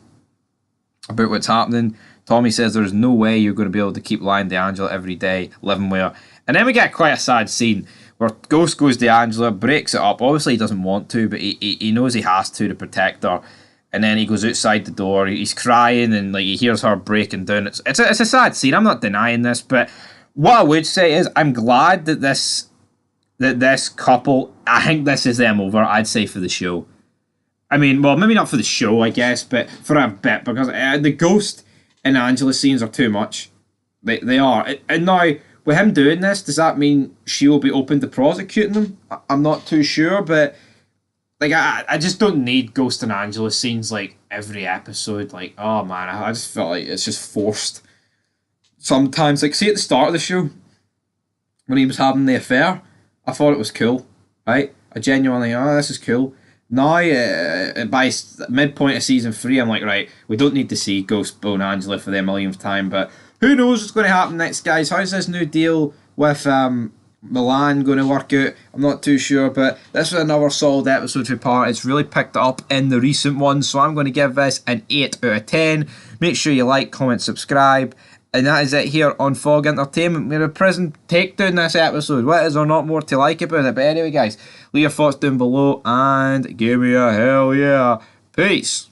Speaker 2: about what's happening, Tommy says there's no way you're going to be able to keep lying to Angela every day, living with her. And then we get quite a sad scene where Ghost goes to Angela, breaks it up. Obviously he doesn't want to, but he knows he has to protect her. And then he goes outside the door, he's crying, and he hears her breaking down. It's a sad scene, I'm not denying this, but what I would say is I'm glad that this couple, I think this is them over, I'd say, for the show. I mean, well, maybe not for the show, I guess, but for a bit, because the Ghost and Angela scenes are too much. They are. And now, with him doing this, does that mean she will be open to prosecuting them? I'm not too sure, but I just don't need Ghost and Angela scenes every episode. Oh man, I just felt like it's just forced. Sometimes, see at the start of the show, when he was having the affair, I thought it was cool, right? I genuinely, this is cool. Now, by midpoint of season 3, I'm like, right, we don't need to see Ghost bone Angela for the millionth time, but who knows what's going to happen next, guys? How's this new deal with Milan going to work out? I'm not too sure, but this was another solid episode for Part. It's really picked up in the recent ones, so I'm going to give this an 8 out of 10. Make sure you like, comment, subscribe. And that is it here on Fog Entertainment. We're a prison takedown this episode. What is there not more to like about it? But anyway, guys, leave your thoughts down below and give me a hell yeah. Peace.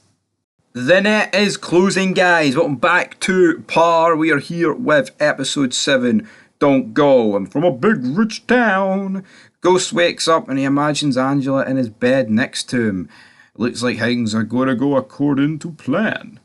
Speaker 2: The net is closing, guys. Welcome back to Par. We are here with episode 7. Don't go. I'm from a big rich town. Ghost wakes up and he imagines Angela in his bed next to him. Looks like things are going to go according to plan.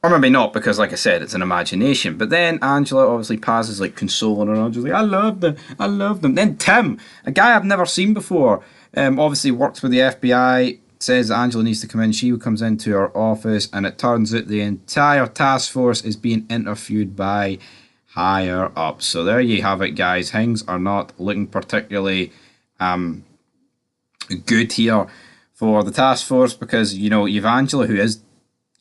Speaker 2: Or maybe not, because like I said, it's an imagination. But then Angela obviously passes consoling her. Angela's like, I love them. Then Tim, a guy I've never seen before, obviously works with the FBI, says Angela needs to come in. She comes into her office, and it turns out the entire task force is being interviewed by higher up. So there you have it, guys. Things are not looking particularly good here for the task force, because you've Angela, who is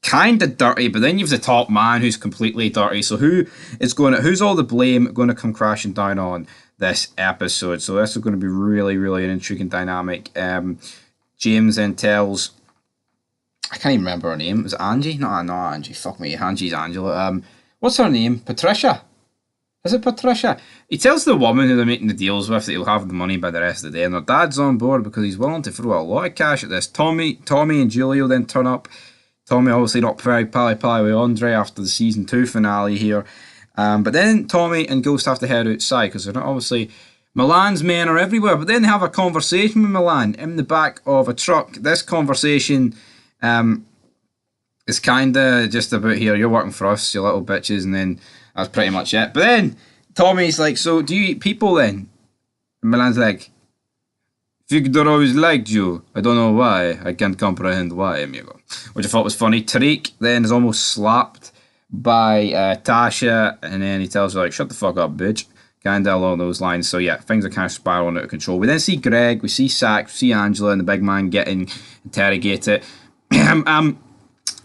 Speaker 2: kind of dirty, but then you've the top man who's completely dirty. So who's all the blame going to come crashing down on this episode? So this is going to be really, really an intriguing dynamic. James then tells, I can't even remember her name. Was it Angie? No, not Angie. Fuck me. Angie's Angela. What's her name? Patricia. Is it Patricia? He tells the woman who they're making the deals with that he'll have the money by the rest of the day, and their dad's on board because he's willing to throw a lot of cash at this. Tommy and Julio then turn up. Tommy obviously not very pally-pally with Andre after the season 2 finale here. But then Tommy and Ghost have to head outside because they're not obviously... Milan's men are everywhere, but then they have a conversation with Milan in the back of a truck. This conversation is kind of just about, here, you're working for us, you little bitches, and then that's pretty much it. But then Tommy's like, so do you eat people then? And Milan's like, Victor always liked you. I don't know why. I can't comprehend why, amigo. Which I thought was funny. Tariq then is almost slapped by Tasha, and then he tells her, shut the fuck up, bitch. Kind of along those lines. So yeah, things are kind of spiraling out of control. We then see Greg, we see Sax, we see Angela, and the big man getting interrogated.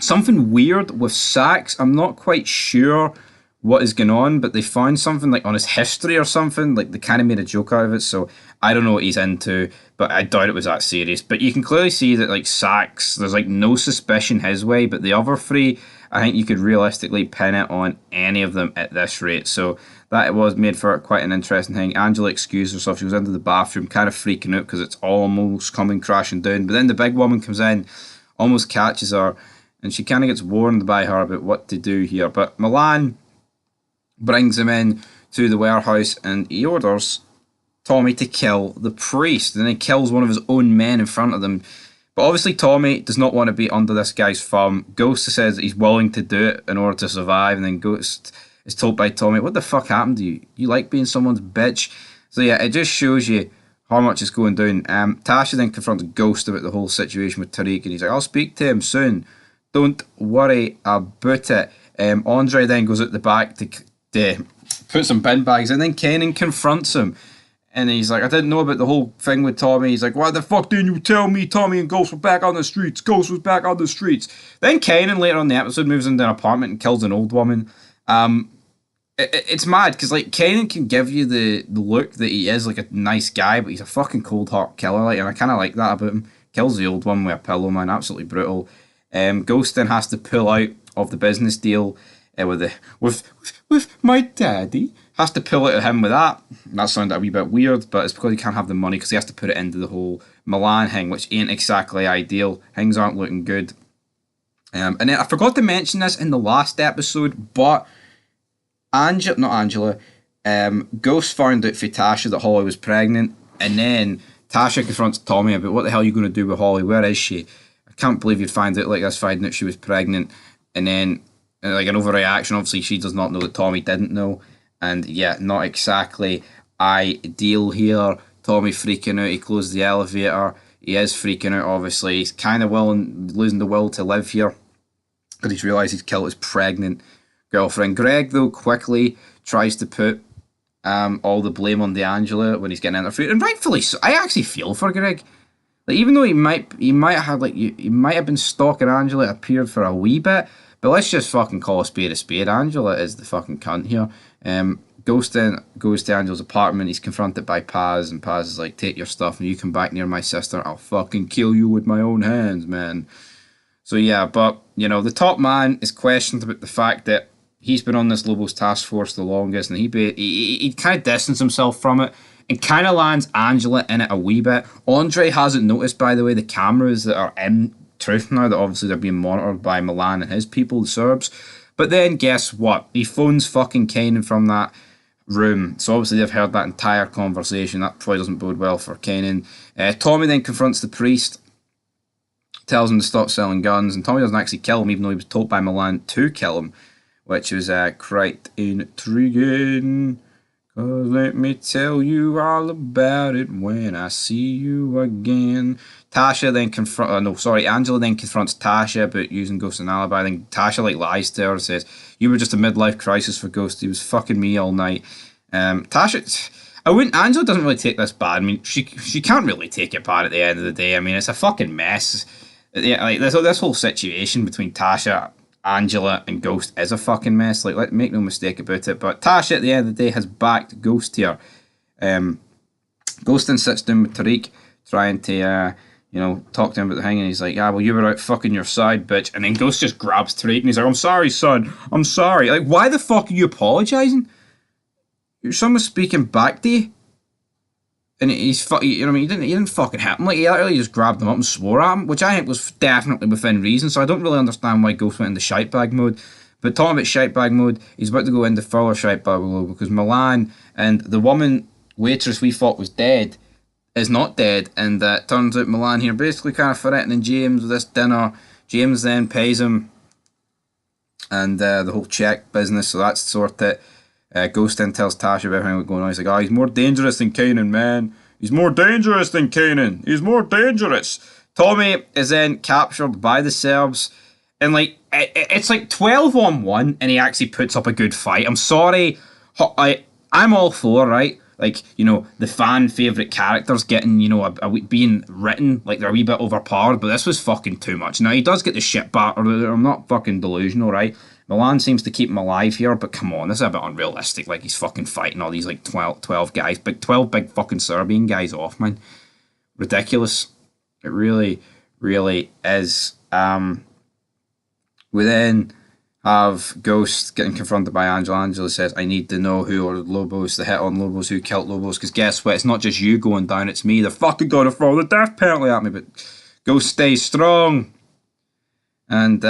Speaker 2: Something weird with Sax. I'm not quite sure what is going on, but they found something on his history or something. They kind of made a joke out of it, so I don't know what he's into, but I doubt it was that serious. But you can clearly see that Sax, there's no suspicion his way, but the other 3, I think you could realistically pin it on any of them at this rate. So that was made for quite an interesting thing. Angela excused herself. She goes into the bathroom, kind of freaking out because it's almost coming crashing down. But then the big woman comes in, almost catches her, and she kind of gets warned by her about what to do here. But Milan brings him in to the warehouse, and he orders Tommy to kill the priest, and then kills one of his own men in front of them. But obviously, Tommy does not want to be under this guy's thumb. Ghost says that he's willing to do it in order to survive, and then Ghost is told by Tommy, "What the fuck happened to you? You like being someone's bitch?" So yeah, it just shows you how much is going down. Tasha then confronts Ghost about the whole situation with Tariq, and he's like, "I'll speak to him soon. Don't worry about it." Andre then goes at the back to put some bin bags, and then Kenan confronts him. And he's like, "I didn't know about the whole thing with Tommy." He's like, "Why the fuck didn't you tell me Tommy and Ghost were back on the streets? Ghost was back on the streets." Then Kenan later on in the episode moves into an apartment and kills an old woman. It's mad because like Kenan can give you the look that he is like a nice guy, but he's a fucking cold heart killer. Like, and I kind of like that about him. Kills the old one with a pillow, man. Absolutely brutal. Ghost then has to pull out of the business deal with my daddy. Has to pull out of him with that. That sounded a wee bit weird, but it's because he can't have the money because he has to put it into the whole Milan thing, which ain't exactly ideal. Things aren't looking good. And then I forgot to mention this in the last episode, but Ghost found out for Tasha that Holly was pregnant, and then Tasha confronts Tommy about, "What the hell are you going to do with Holly? Where is she? I can't believe you'd find out like this, finding out she was pregnant." And then, like an overreaction, obviously she does not know that Tommy didn't know. And yeah, not exactly ideal here. Tommy freaking out. He closed the elevator. He is freaking out, obviously. He's kind of losing the will to live here because he's realised he's killed his pregnant girlfriend. Greg, though, quickly tries to put all the blame on D'Angelo when he's getting interviewed, and rightfully so. I actually feel for Greg. Like, even though he might have been stalking Angela, it appeared for a wee bit, but let's just fucking call a spade a spade. Angela is the fucking cunt here. Ghost then goes to Angela's apartment. He's confronted by Paz, and Paz is like, "Take your stuff, and you come back near my sister, I'll fucking kill you with my own hands, man." So yeah, but you know, the top man is questioned about the fact that he's been on this Lobos task force the longest, and he kind of distanced himself from it and kind of lands Angela in it a wee bit. Andre hasn't noticed, by the way, the cameras that are in Truth now, that obviously they're being monitored by Milan and his people, the Serbs. But then guess what? He phones fucking Kanan from that room. So obviously they've heard that entire conversation. That probably doesn't bode well for Kanan. Tommy then confronts the priest, tells him to stop selling guns, and Tommy doesn't actually kill him, even though he was told by Milan to kill him, which was quite intriguing. Cause let me tell you all about it when I see you again. Angela then confronts Tasha about using Ghost as an alibi. Then Tasha lies to her and says, "You were just a midlife crisis for Ghost. He was fucking me all night." Angela doesn't really take this bad. I mean, she can't really take it bad at the end of the day. I mean, it's a fucking mess. Yeah, like this whole situation between Tasha, Angela, and Ghost is a fucking mess. Like, make no mistake about it. But Tasha, at the end of the day, has backed Ghost here. Ghost then sits down with Tariq, trying to, talk to him about the thing, and he's like, "Yeah, well, you were out fucking your side, bitch." And then Ghost just grabs Tariq, and he's like, "I'm sorry, son. I'm sorry." Like, why the fuck are you apologising? Your son was speaking back to you. And he's he didn't fucking hit him. Like, he literally just grabbed him up and swore at him, which I think was definitely within reason. So I don't really understand why Ghost went into shitebag mode. But talking about shitebag mode, he's about to go into further shitebag mode because Milan and the woman waitress we thought was dead is not dead, and that turns out Milan here basically kind of threatening James with this dinner. James then pays him, and the whole check business, so that's sorted. Ghost then tells Tasha about everything going on. He's like, "Oh, he's more dangerous than Kanan, man. He's more dangerous than Kanan. He's more dangerous." Tommy is then captured by the Serbs, and like it's like 12-on-1, and he actually puts up a good fight. I'm sorry, I'm all for, right, like, the fan favourite characters getting, being written like they're a wee bit overpowered, but this was fucking too much. Now, he does get the shit battered. I'm not fucking delusional, right? Milan seems to keep him alive here, but come on, this is a bit unrealistic. Like, he's fucking fighting all these, like, 12 guys, 12 big fucking Serbian guys off, man. Ridiculous. It really, really is. We then have Ghost getting confronted by Angela. Angela says, "I need to know who are Lobos, the hit on Lobos, who killed Lobos, because guess what? It's not just you going down, it's me. They're fucking going to throw the death penalty at me." But Ghost stays strong. and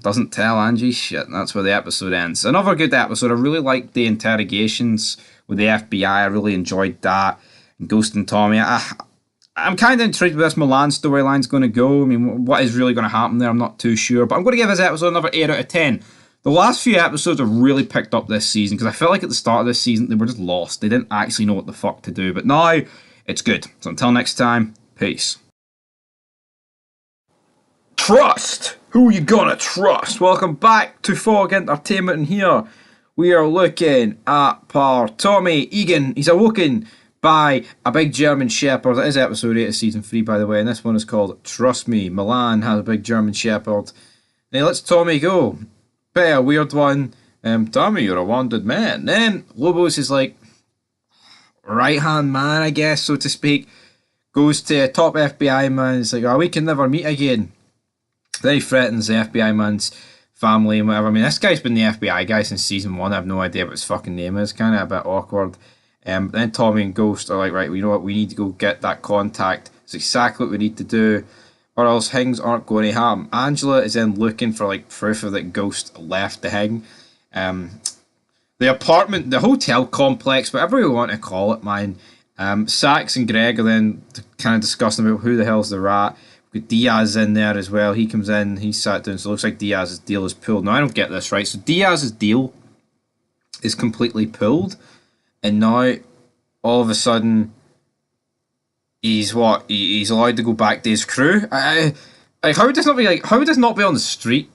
Speaker 2: doesn't tell Angie shit. And that's where the episode ends. Another good episode. I really liked the interrogations with the FBI. I really enjoyed that. And Ghost and Tommy. I'm kind of intrigued where this Milan storyline's going to go. I mean, what is really going to happen there? I'm not too sure. But I'm going to give this episode another 8 out of 10. The last few episodes have really picked up this season because I felt like at the start of this season they were just lost. They didn't actually know what the fuck to do. But now it's good. So until next time, peace. Trust! Who you gonna trust? Welcome back to Fog Entertainment, and here we are looking at Par Tommy Egan. He's awoken by a big German Shepherd. That is episode 8 of season 3, by the way, and this one is called Trust Me. Milan has a big German Shepherd. Now let's Tommy go. Bit a weird one. Tommy, you're a wanted man. Then Lobos is like right hand man, I guess, so to speak. Goes to a top FBI man. He's like, oh, we can never meet again. Then he threatens the FBI man's family and whatever. I mean, this guy's been the FBI guy since season 1. I have no idea what his fucking name is. Kind of a bit awkward. Then Tommy and Ghost are like, right, well, you know what? We need to go get that contact. It's exactly what we need to do, or else things aren't going to happen. Angela is then looking for like proof of that Ghost left the thing. The apartment, the hotel complex, whatever you want to call it, man. Sax and Greg are then kind of discussing about who the hell's the rat. We've got Diaz in there as well. He comes in, he's sat down, so it looks like Diaz's deal is pulled. Now, I don't get this, right? So Diaz's deal is completely pulled, and now, all of a sudden, he's what? He's allowed to go back to his crew? Like, how would this not be, like, how would this not be on the street?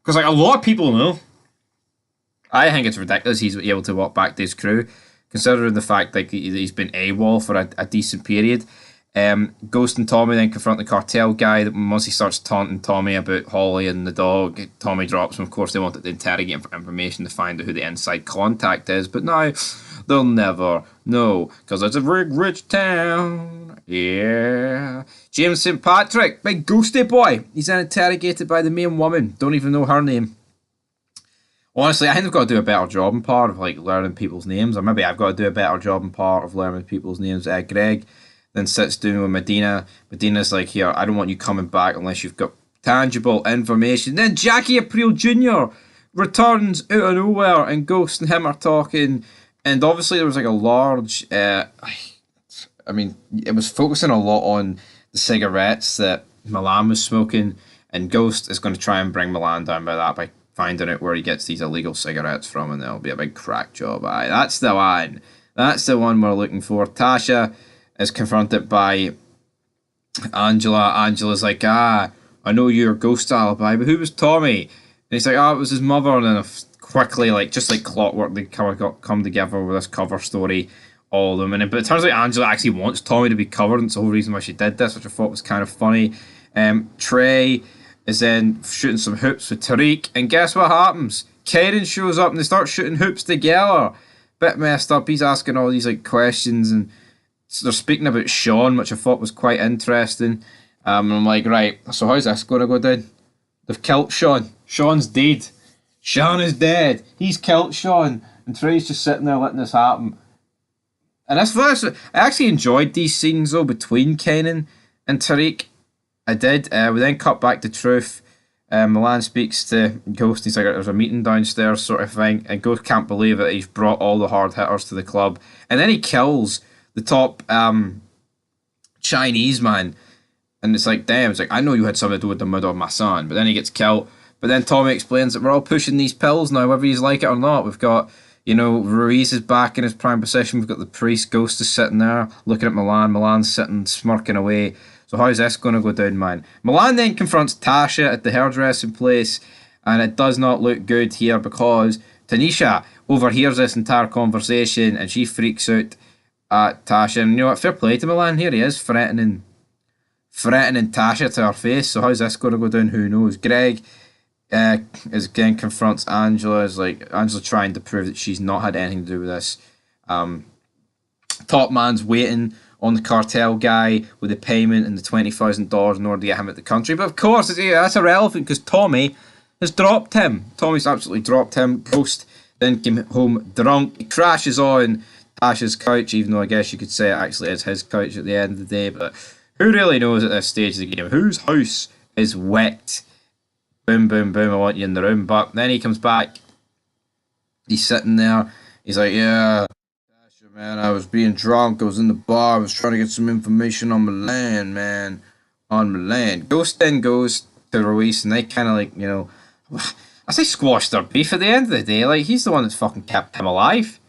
Speaker 2: Because, like, a lot of people know. I think it's ridiculous he's able to walk back to his crew, considering the fact that he's been AWOL for a decent period. Ghost and Tommy then confront the cartel guy. Once he starts taunting Tommy about Holly and the dog, Tommy drops him. Of course, they wanted to interrogate him for information to find out who the inside contact is, but now they'll never know because it's a very rich town. Yeah. James St. Patrick, big ghosty boy. He's then interrogated by the main woman. Don't even know her name. Honestly, I think I've got to do a better job in part of like learning people's names, or maybe I've got to do a better job in part of learning people's names. Greg then sits down with Medina. Medina's like, here, I don't want you coming back unless you've got tangible information. Then Jackie Aprile Jr. returns out of nowhere, and Ghost and him are talking. And obviously there was like a large, I mean, it was focusing a lot on the cigarettes that Milan was smoking, and Ghost is going to try and bring Milan down by that, by finding out where he gets these illegal cigarettes from, and there'll be a big crack job. Aye, that's the one. That's the one we're looking for. Tasha is confronted by Angela. Angela's like, I know you're Ghost alibi, but who was Tommy? And he's like, it was his mother. And then quickly, like just like clockwork, they come together with this cover story, all of them. But it turns out Angela actually wants Tommy to be covered, and it's the whole reason why she did this, which I thought was kind of funny. Trey is then shooting some hoops with Tariq, and guess what happens? Karen shows up and they start shooting hoops together. Bit messed up. He's asking all these like questions, and they're speaking about Sean, which I thought was quite interesting. And I'm like, right, so how's this going to go down? They've killed Sean. Sean's dead. Sean is dead. He's killed Sean. And Trey's just sitting there letting this happen. And I actually enjoyed these scenes though between Kenan and Tariq. I did. We then cut back to Truth. Milan speaks to Ghost. He's like, there's a meeting downstairs sort of thing. And Ghost can't believe that he's brought all the hard hitters to the club. And then he kills the top Chinese man. And it's like, damn, it's like, I know you had something to do with the murder of my son. But then he gets killed. But then Tommy explains that we're all pushing these pills now, whether you like it or not. We've got, Ruiz is back in his prime position. We've got the priest. Ghost is sitting there looking at Milan. Milan's sitting smirking away. So how's this going to go down, man? Milan then confronts Tasha at the hairdressing place, and it does not look good here because Tanisha overhears this entire conversation and she freaks out at Tasha. And you know what? Fair play to Milan. Here he is threatening Tasha to her face. So how's this going to go down? Who knows? Greg is again confronts Angela. Is like Angela trying to prove that she's not had anything to do with this. Top man's waiting on the cartel guy with the payment and the $20,000 in order to get him out of the country. But of course, that's irrelevant because Tommy has dropped him. Tommy's absolutely dropped him. Ghost then came home drunk. He crashes on Tasha's couch, even though I guess you could say it actually is his couch at the end of the day. But who really knows at this stage of the game? Whose house is wet. Boom, boom, boom, I want you in the room. But then he comes back. He's sitting there. He's like, yeah, man, I was being drunk. I was in the bar. I was trying to get some information on Milan, man. On Milan. Ghost then goes to Ruiz, and they kind of like, I say squash their beef at the end of the day. Like, he's the one that's fucking kept him alive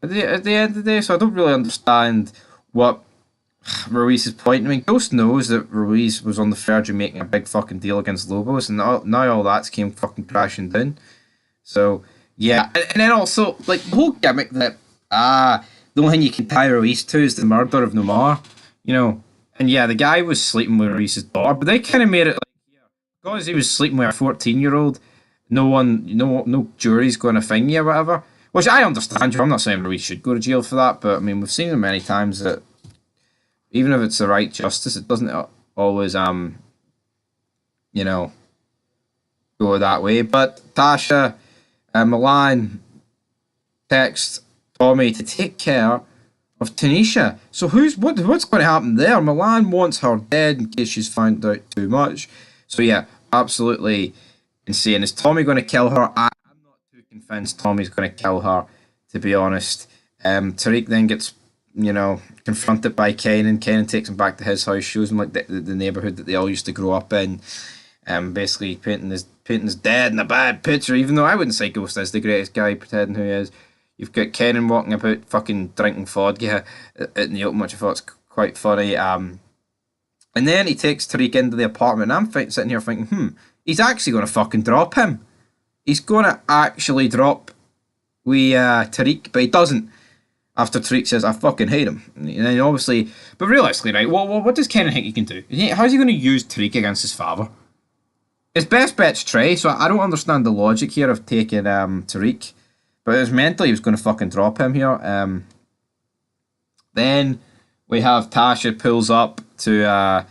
Speaker 2: at the end of the day. So I don't really understand what Ruiz's point. I mean, Ghost knows that Ruiz was on the verge of making a big fucking deal against Lobos, and now all that's came fucking crashing down. So, yeah. And then also, like, the whole gimmick that, the only thing you can tie Ruiz to is the murder of Nomar, And yeah, the guy was sleeping with Ruiz's daughter, but they kind of made it like, yeah, because he was sleeping with a 14-year-old, no jury's going to find you or whatever. Which I understand. I'm not saying Ruiz should go to jail for that, but I mean, we've seen it many times that even if it's the right justice, it doesn't always, go that way. But Tasha and Milan text Tommy to take care of Tanisha. So what's going to happen there? Milan wants her dead in case she's found out too much. So yeah, absolutely insane. Is Tommy going to kill her? I'm not too convinced Tommy's going to kill her, to be honest. Tariq then gets, confronted by Kanan. Kanan takes him back to his house, shows him like the neighborhood that they all used to grow up in. Basically painting his dad in a bad picture, even though I wouldn't say Ghost is the greatest guy pretending who he is. You've got Kenan walking about fucking drinking vodka in the open, which I thought's quite funny. And then he takes Tariq into the apartment, and I'm sitting here thinking, he's actually going to fucking drop him. He's going to actually drop Tariq, but he doesn't. After Tariq says, I fucking hate him. And then obviously, but realistically, right, what does Kenan think he can do? How's he going to use Tariq against his father? His best bet's Trey, so I don't understand the logic here of taking Tariq. But it was mentally he was going to fucking drop him here. Then we have Tasha pulls up to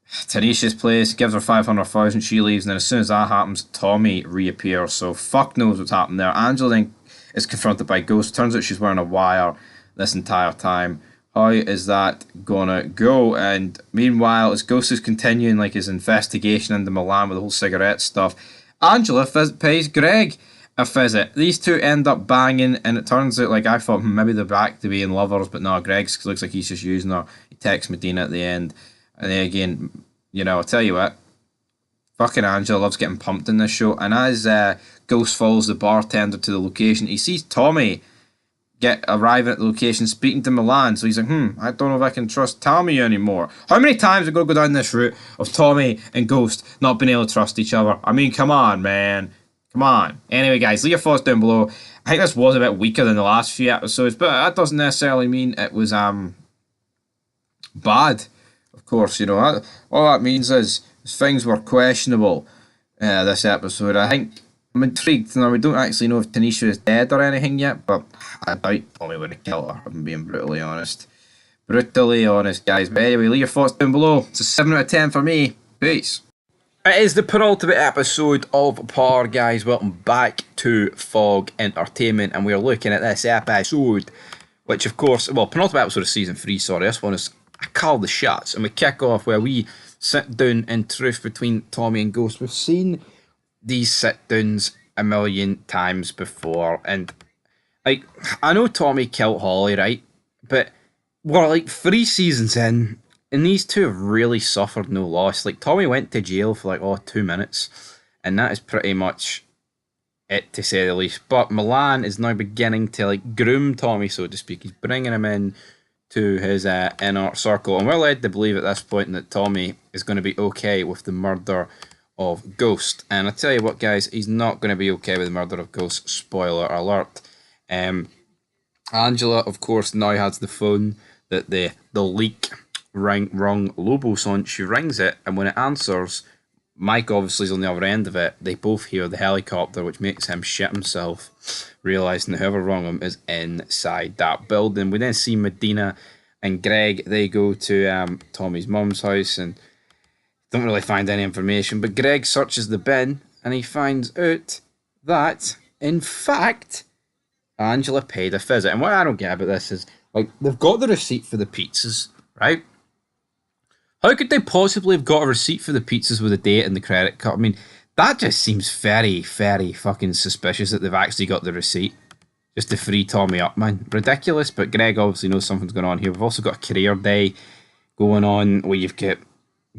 Speaker 2: Tanisha's place, gives her 500,000, she leaves, and then as soon as that happens, Tommy reappears. So fuck knows what's happened there. Angela then is confronted by Ghost. Turns out she's wearing a wire this entire time. How is that gonna go? And meanwhile, as Ghost is continuing like his investigation into Milan with the whole cigarette stuff, Angela pays Greg a visit. These two end up banging, and it turns out, like, I thought maybe they're back to being lovers, but no, Greg looks like he's just using her. He texts Medina at the end, and then again, I'll tell you what, fucking Angela loves getting pumped in this show. And as Ghost follows the bartender to the location, he sees Tommy arriving at the location speaking to Milan, so he's like, I don't know if I can trust Tommy anymore. How many times are we going to go down this route of Tommy and Ghost not being able to trust each other? I mean, come on, man. Come on. Anyway, guys, leave your thoughts down below. I think this was a bit weaker than the last few episodes, but that doesn't necessarily mean it was bad. Of course, all that means is things were questionable this episode. I think I'm intrigued. Now, we don't actually know if Tanisha is dead or anything yet, but I doubt Tommy would have killed her, if I'm being brutally honest. Brutally honest, guys. But anyway, leave your thoughts down below. It's a 7 out of 10 for me. Peace. It is the penultimate episode of Par, guys. Welcome back to Fog Entertainment, and we're looking at this episode, which, of course, penultimate episode of season 3, sorry. This one is I Call the Shots, and we kick off where we sit down in truth between Tommy and Ghost. We've seen these sit-downs a million times before, and, like, I know Tommy killed Holly, right? But we're, like, 3 seasons in, and these two have really suffered no loss. Like, Tommy went to jail for, 2 minutes, and that is pretty much it, to say the least. But Milan is now beginning to, groom Tommy, so to speak. He's bringing him in to his inner circle, and we're led to believe at this point that Tommy is going to be okay with the murder of Ghost. And I tell you what, guys, he's not going to be okay with the murder of Ghost. Spoiler alert. Angela, of course, now has the phone that the leak rung Lobos on. She rings it, and when it answers, Mike obviously is on the other end of it. They both hear the helicopter, which makes him shit himself, realising that whoever rung him is inside that building. We then see Medina and Greg. They go to Tommy's mum's house and don't really find any information, but Greg searches the bin and he finds out that, in fact, Angela paid a visit. And what I don't get about this is, they've got the receipt for the pizzas, right? How could they possibly have got a receipt for the pizzas with a date and the credit card? I mean, that just seems very, very fucking suspicious that they've actually got the receipt just to free Tommy up, man. Ridiculous, but Greg obviously knows something's going on here. We've also got a career day going on where you've got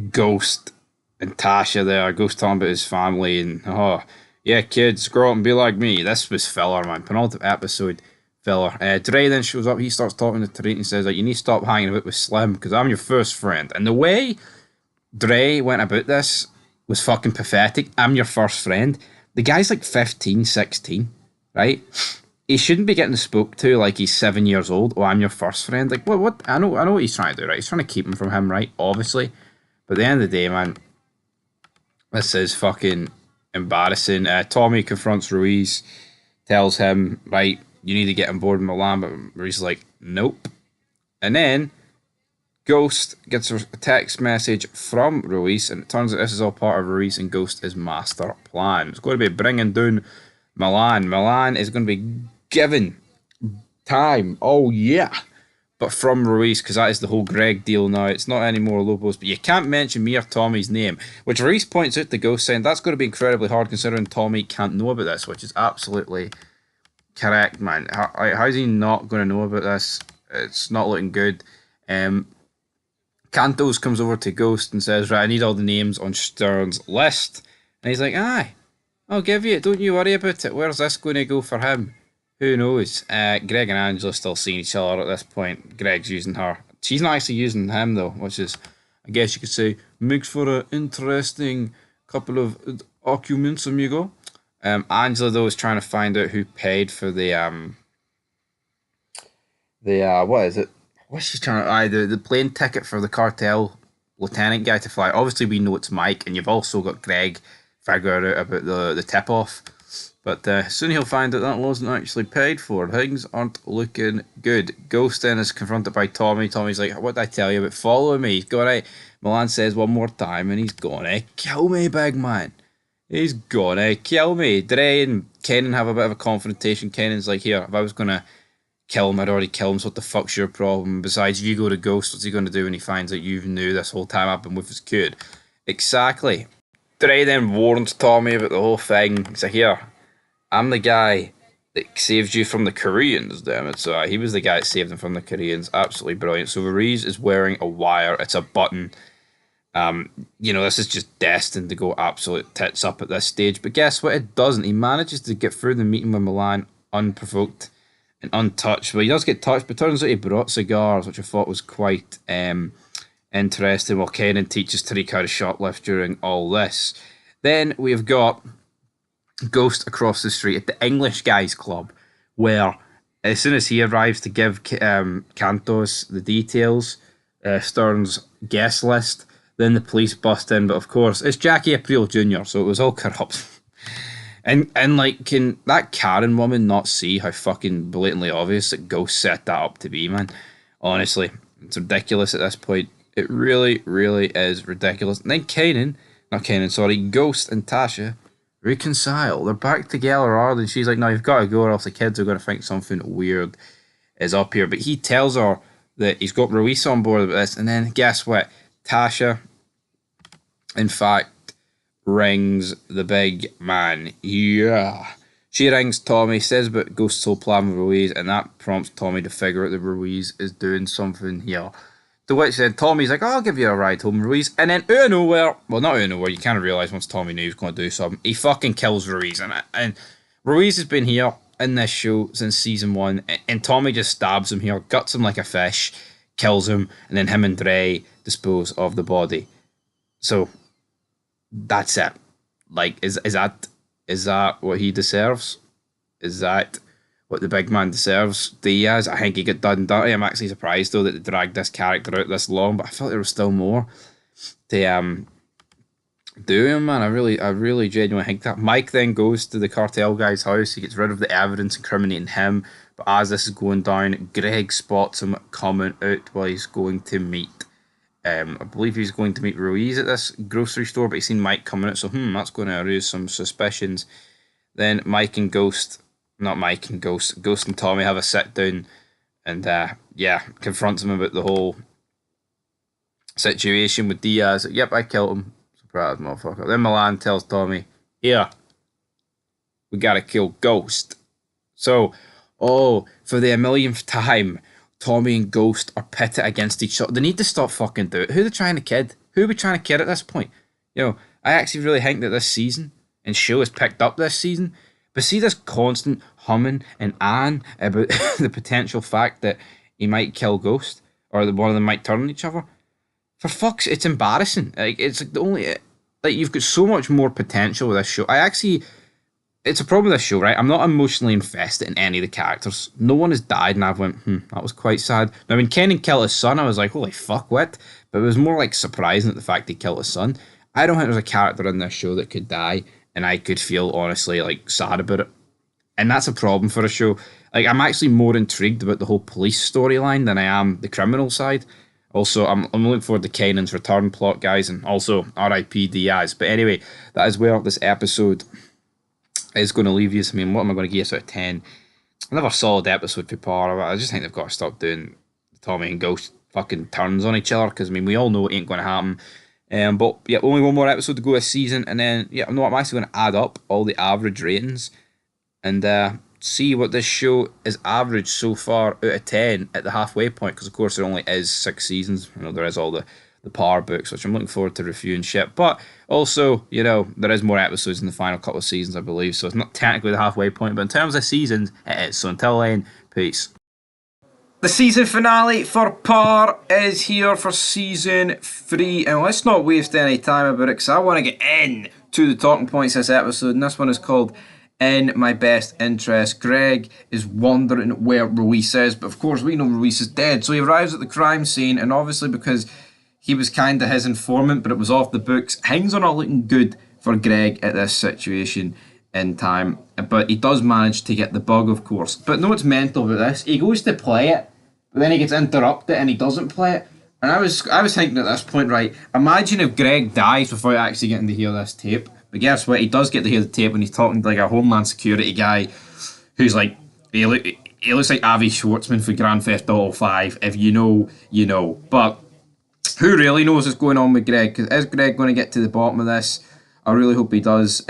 Speaker 2: Ghost and Tasha there. Ghost talking about his family and, oh, yeah, kids, grow up and be like me. This was filler, man. Penultimate episode filler. Dre then shows up. He starts talking to Tariq and says, like, you need to stop hanging out with Slim because I'm your first friend. And the way Dre went about this was fucking pathetic. I'm your first friend. The guy's like 15, 16, right? He shouldn't be getting spoke to like he's 7 years old. Oh, I'm your first friend. Like, what? I know what he's trying to do, right? He's trying to keep him from him, right? Obviously. But at the end of the day, man, this is fucking embarrassing. Tommy confronts Ruiz, tells him, right, you need to get on board with Milan, but Ruiz is like, nope. And then Ghost gets a text message from Ruiz, and it turns out this is all part of Ruiz and Ghost's master plan. It's going to be bringing down Milan. Milan is going to be given time. Oh, yeah. But from Ruiz, because that is the whole Greg deal now. It's not any more Lobos, but you can't mention me or Tommy's name, which Ruiz points out to Ghost, saying that's going to be incredibly hard considering Tommy can't know about this, which is absolutely correct, man. How's he not going to know about this? It's not looking good. Cantos comes over to Ghost and says, right, I need all the names on Stern's list. And he's like, aye, I'll give you it. Don't you worry about it. Where's this going to go for him? Who knows? Greg and Angela still seeing each other at this point. Greg's using her. She's not actually using him, though, which is, I guess you could say, makes for an interesting couple of arguments, amigo. Angela, though, is trying to find out who paid for the what is it? What's she trying to... the plane ticket for the cartel lieutenant guy to fly. Obviously, we know it's Mike, and you've also got Greg figuring out about the tip-off. But soon he'll find out that wasn't actually paid for. Things aren't looking good. Ghost then is confronted by Tommy. Tommy's like, what did I tell you about following me? He's going to... Milan says one more time, and he's going to kill me, big man. He's going to kill me. Dre and Kenan have a bit of a confrontation. Kenan's like, here, if I was going to kill him, I'd already kill him, so what the fuck's your problem? Besides, if you go to Ghost, what's he going to do when he finds out you knew this whole time I've been with his kid? Exactly. Dre then warns Tommy about the whole thing. He's like, here, I'm the guy that saved you from the Koreans, damn it. So he was the guy that saved him from the Koreans. Absolutely brilliant. So Ruiz is wearing a wire. It's a button. This is just destined to go absolute tits up at this stage. But guess what? It doesn't. He manages to get through the meeting with Milan unprovoked and untouched. Well, he does get touched, but turns out he brought cigars, which I thought was quite interesting. While Kenan teaches Tariq how to shoplift during all this. Then we've got Ghost across the street at the English Guys Club, where as soon as he arrives to give Cantos the details, Stern's guest list, then the police bust in. But of course, it's Jackie Aprile Jr., so it was all corrupt. And like, can that Karen woman not see how fucking blatantly obvious that Ghost set that up to be, man? Honestly, it's ridiculous at this point. It really, really is ridiculous. And then Ghost and Tasha reconcile. They're back together, are they? And she's like, no, you've got to go or else the kids are going to think something weird is up here. But he tells her that he's got Ruiz on board with this. And then guess what? Tasha, in fact, rings the big man. Yeah. She rings Tommy, says about Ghost's whole plan with Ruiz, and that prompts Tommy to figure out that Ruiz is doing something here. To which then Tommy's like, oh, I'll give you a ride home, Ruiz. And then out of nowhere, well, not out of nowhere, you kind of realise once Tommy knew he was going to do something, he fucking kills Ruiz in it. And Ruiz has been here in this show since season 1, and Tommy just stabs him here, guts him like a fish, kills him, and then him and Dre dispose of the body. So that's it. Like, is that what he deserves? Is that what the big man deserves? Diaz, I think he got done dirty. I'm actually surprised though that they dragged this character out this long, but I felt there was still more to do him, man. I really genuinely think that. Mike then goes to the cartel guy's house. He gets rid of the evidence incriminating him. But as this is going down, Greg spots him coming out while he's going to meet. I believe he's going to meet Ruiz at this grocery store, but he's seen Mike coming out, so that's going to raise some suspicions. Then Ghost and Tommy have a sit down and confronts him about the whole situation with Diaz. Yep, I killed him. Surprise, motherfucker. Then Milan tells Tommy, "Here, we gotta kill Ghost." So, oh, for the millionth time, Tommy and Ghost are pitted against each other. They need to stop fucking doing it. Who are they trying to kid? Who are we trying to kid at this point? I actually really think that this season and show has picked up this season. But see this constant humming and ahhing about the potential fact that he might kill Ghost or that one of them might turn on each other. For fuck's, it's embarrassing. Like it's like the only like you've got so much more potential with this show. It's a problem with this show, right? I'm not emotionally invested in any of the characters. No one has died, and I've went, that was quite sad. Now, when Kenan killed his son, I was like, holy fuck, what? But it was more like surprising at the fact he killed his son. I don't think there's a character in this show that could die, and I could feel, honestly, like, sad about it. And that's a problem for a show. Like, I'm actually more intrigued about the whole police storyline than I am the criminal side. Also, I'm looking forward to Kenan's return plot, guys, and also R.I.P. Diaz. But anyway, that is where this episode is going to leave you. I mean, what am I going to give you out of 10? Another solid episode for Par. I just think they've got to stop doing Tommy and Ghost fucking turns on each other, because I mean, we all know it ain't going to happen. But yeah, only one more episode to go this season, and then yeah, I'm actually going to add up all the average ratings and see what this show is averaged so far out of 10 at the halfway point, because of course there only is 6 seasons. There is all the Power books, which I'm looking forward to reviewing shit. But also, there is more episodes in the final couple of seasons, I believe, so it's not technically the halfway point, but in terms of seasons, it is. So until then, peace. The season finale for Par is here for season 3, and let's not waste any time about it, because I want to get in to the talking points of this episode, and this one is called In My Best Interest. Greg is wondering where Ruiz is, but of course we know Ruiz is dead, so he arrives at the crime scene, and obviously because he was kind of his informant, but it was off the books, things are not looking good for Greg at this situation in time. But he does manage to get the bug, of course. But no, what's mental about this? He goes to play it, but then he gets interrupted and he doesn't play it. And I was thinking at this point, right, imagine if Greg dies without actually getting to hear this tape. But guess what? He does get to hear the tape when he's talking to like a Homeland Security guy who's like, he looks like Avi Schwartzman for Grand Theft Auto 5. If you know, you know. But who really knows what's going on with Greg? Because is Greg going to get to the bottom of this? I really hope he does.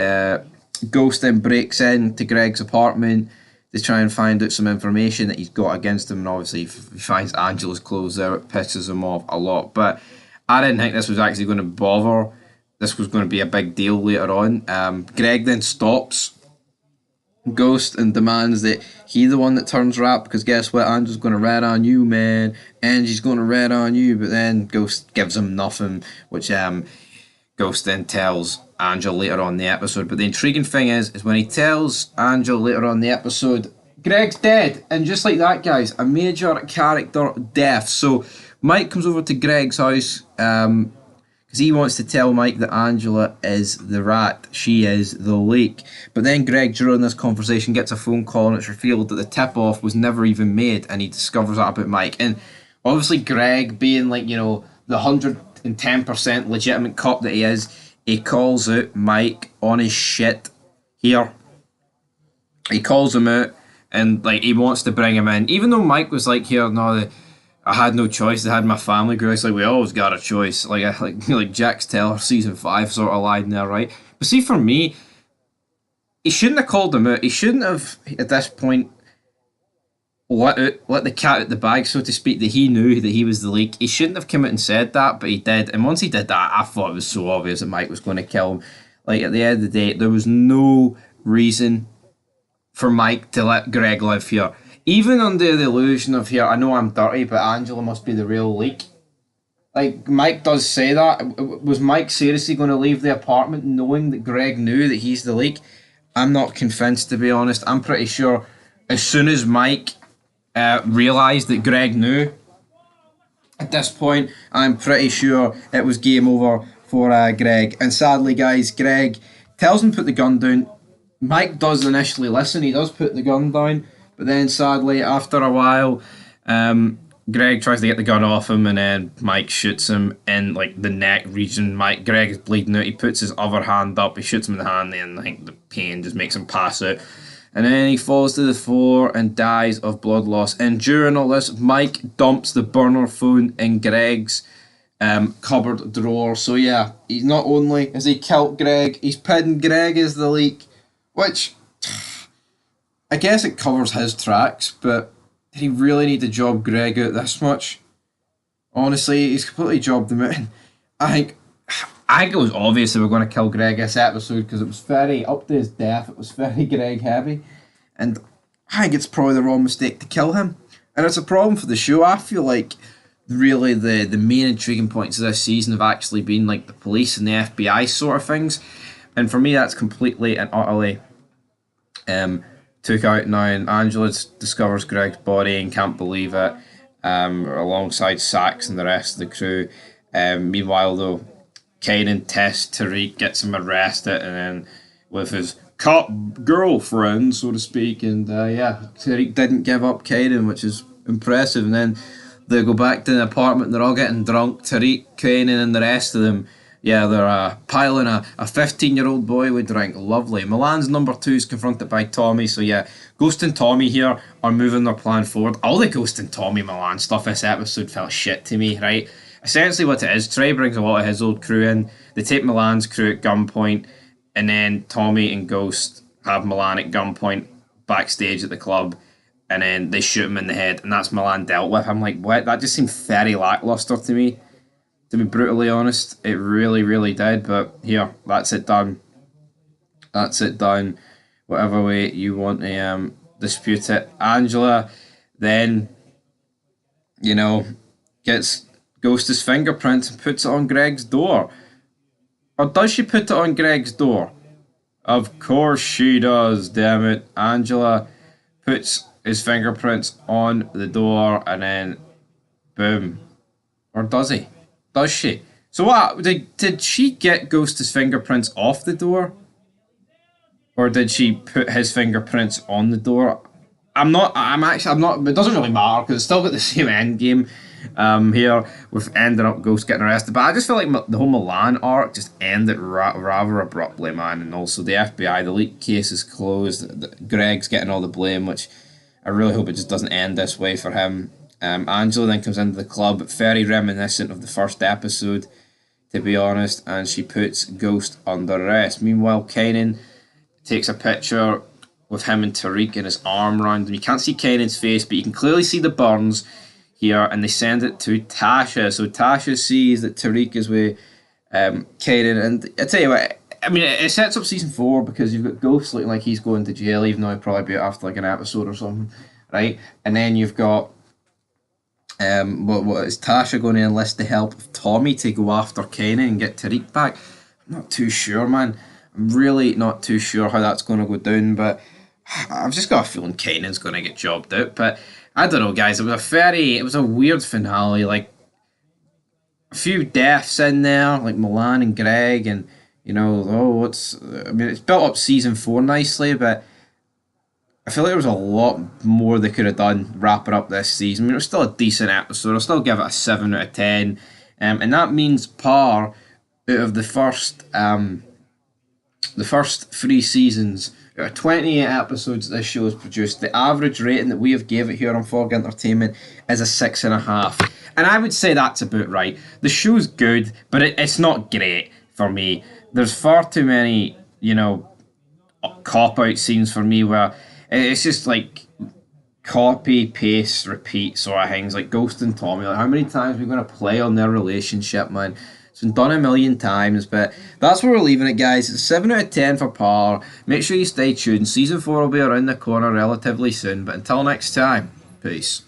Speaker 2: Ghost then breaks into Greg's apartment to try and find out some information that he's got against him, and obviously if he finds Angela's clothes there, it pisses him off a lot. But I didn't think this was actually going to bother. This was going to be a big deal later on. Greg then stops Ghost and demands that he the one that turns rap, because guess what, Angela's going to rat on you, man. Angie's going to rat on you. But then Ghost gives him nothing, which Ghost then tells Angela later on in the episode. But the intriguing thing is when he tells Angela later on in the episode, Greg's dead. And just like that, guys, a major character death. So Mike comes over to Greg's house because he wants to tell Mike that Angela is the rat. She is the leak. But then Greg, during this conversation, gets a phone call and it's revealed that the tip-off was never even made, and he discovers that about Mike. And obviously Greg, being like, the 110% legitimate cop that he is, he calls out Mike on his shit here. He calls him out and like he wants to bring him in. Even though Mike was like, here, no, I had no choice. I had my family grow. It's like, we always got a choice. Like Jax Teller, season 5 sort of line there, right? But see, for me, he shouldn't have called him out. He shouldn't have, at this point, let the cat out the bag, so to speak, that he knew that he was the leak. He shouldn't have come out and said that, but he did. And once he did that, I thought it was so obvious that Mike was going to kill him. Like, at the end of the day, there was no reason for Mike to let Greg live here. Even under the illusion of, here, I know I'm dirty, but Angela must be the real leak. Like, Mike does say that. Was Mike seriously going to leave the apartment knowing that Greg knew that he's the leak? I'm not convinced, to be honest. I'm pretty sure as soon as Mike realised that Greg knew, at this point, I'm pretty sure it was game over for Greg. And sadly, guys, Greg tells him to put the gun down. Mike does initially listen. He does put the gun down. But then, sadly, after a while, Greg tries to get the gun off him, and then Mike shoots him in like the neck region. Greg is bleeding out. He puts his other hand up. He shoots him in the hand, and I think the pain just makes him pass out. And then he falls to the floor and dies of blood loss. And during all this, Mike dumps the burner phone in Greg's cupboard drawer. So yeah, he's not only has he killed Greg, he's pinned Greg as the leak, which I guess it covers his tracks, but did he really need to job Greg out this much? Honestly, he's completely jobbed him out. I think I think it was obvious they were going to kill Greg this episode because it was very up to his death. It was very Greg heavy, and I think it's probably the wrong mistake to kill him. And it's a problem for the show. I feel like really the main intriguing points of this season have actually been like the police and the FBI sort of things, and for me that's completely and utterly took out now. And Angela discovers Greg's body and can't believe it, alongside Sax and the rest of the crew. Meanwhile, though, Kanan tests Tariq, gets him arrested, and then with his cop girlfriend, so to speak, and yeah, Tariq didn't give up Kanan, which is impressive. And then they go back to the apartment and they're all getting drunk. Tariq, Kanan, and the rest of them, yeah, they're piling a 15-year-old boy with drink. Lovely. Milan's number two is confronted by Tommy, so yeah, Ghost and Tommy here are moving their plan forward. All the Ghost and Tommy Milan stuff this episode felt shit to me, right? Essentially what it is, Trey brings a lot of his old crew in, they take Milan's crew at gunpoint, and then Tommy and Ghost have Milan at gunpoint backstage at the club, and then they shoot him in the head, and that's Milan dealt with. I'm like, what? That just seemed very lackluster to me, to be brutally honest. It really, really did, but here, that's it done. That's it done. Whatever way you want to dispute it. Angela then, gets Ghost's fingerprints and puts it on Greg's door. Or does she put it on Greg's door? Of course she does, damn it. Angela puts his fingerprints on the door and then boom. Or does he? Does she? So what? Did she get Ghost's fingerprints off the door? Or did she put his fingerprints on the door? I'm not, it doesn't really matter because it's still got the same end game here with ending up Ghost getting arrested. But I just feel like the whole Milan arc just ended rather abruptly, man. And also the FBI, the leak case is closed. Greg's getting all the blame, which I really hope it just doesn't end this way for him. Angela then comes into the club, very reminiscent of the first episode, to be honest, and she puts Ghost under arrest. Meanwhile, Kanan takes a picture with him and Tariq and his arm round him. You can't see Kanan's face, but you can clearly see the burns here, and they send it to Tasha. So Tasha sees that Tariq is with Kanan, and I tell you what, I mean, it sets up season 4 because you've got Ghost looking like he's going to jail, even though he'd probably be out after like an episode or something, right? And then you've got what is Tasha going to enlist the help of Tommy to go after Kanan and get Tariq back? I'm not too sure, man. I'm really not too sure how that's going to go down, but I've just got a feeling Kanan's going to get jobbed out. But I don't know, guys. It was a weird finale. Like a few deaths in there, like Milan and Greg, and it's built up season 4 nicely, but I feel like there was a lot more they could have done wrapping up this season. I mean, it was still a decent episode. I'll still give it a 7 out of 10, and that means par out of the first 3 seasons. Out of 28 episodes this show has produced, the average rating that we have gave it here on Fog Entertainment is a 6.5. And I would say that's about right. The show's good, but it's not great for me. There's far too many, cop-out scenes for me where it's just like copy, paste, repeat sort of things. Like Ghost and Tommy. Like, how many times are we going to play on their relationship, man? It's been done a million times, but that's where we're leaving it, guys. It's 7 out of 10 for Par. Make sure you stay tuned. Season 4 will be around the corner relatively soon, but until next time, peace.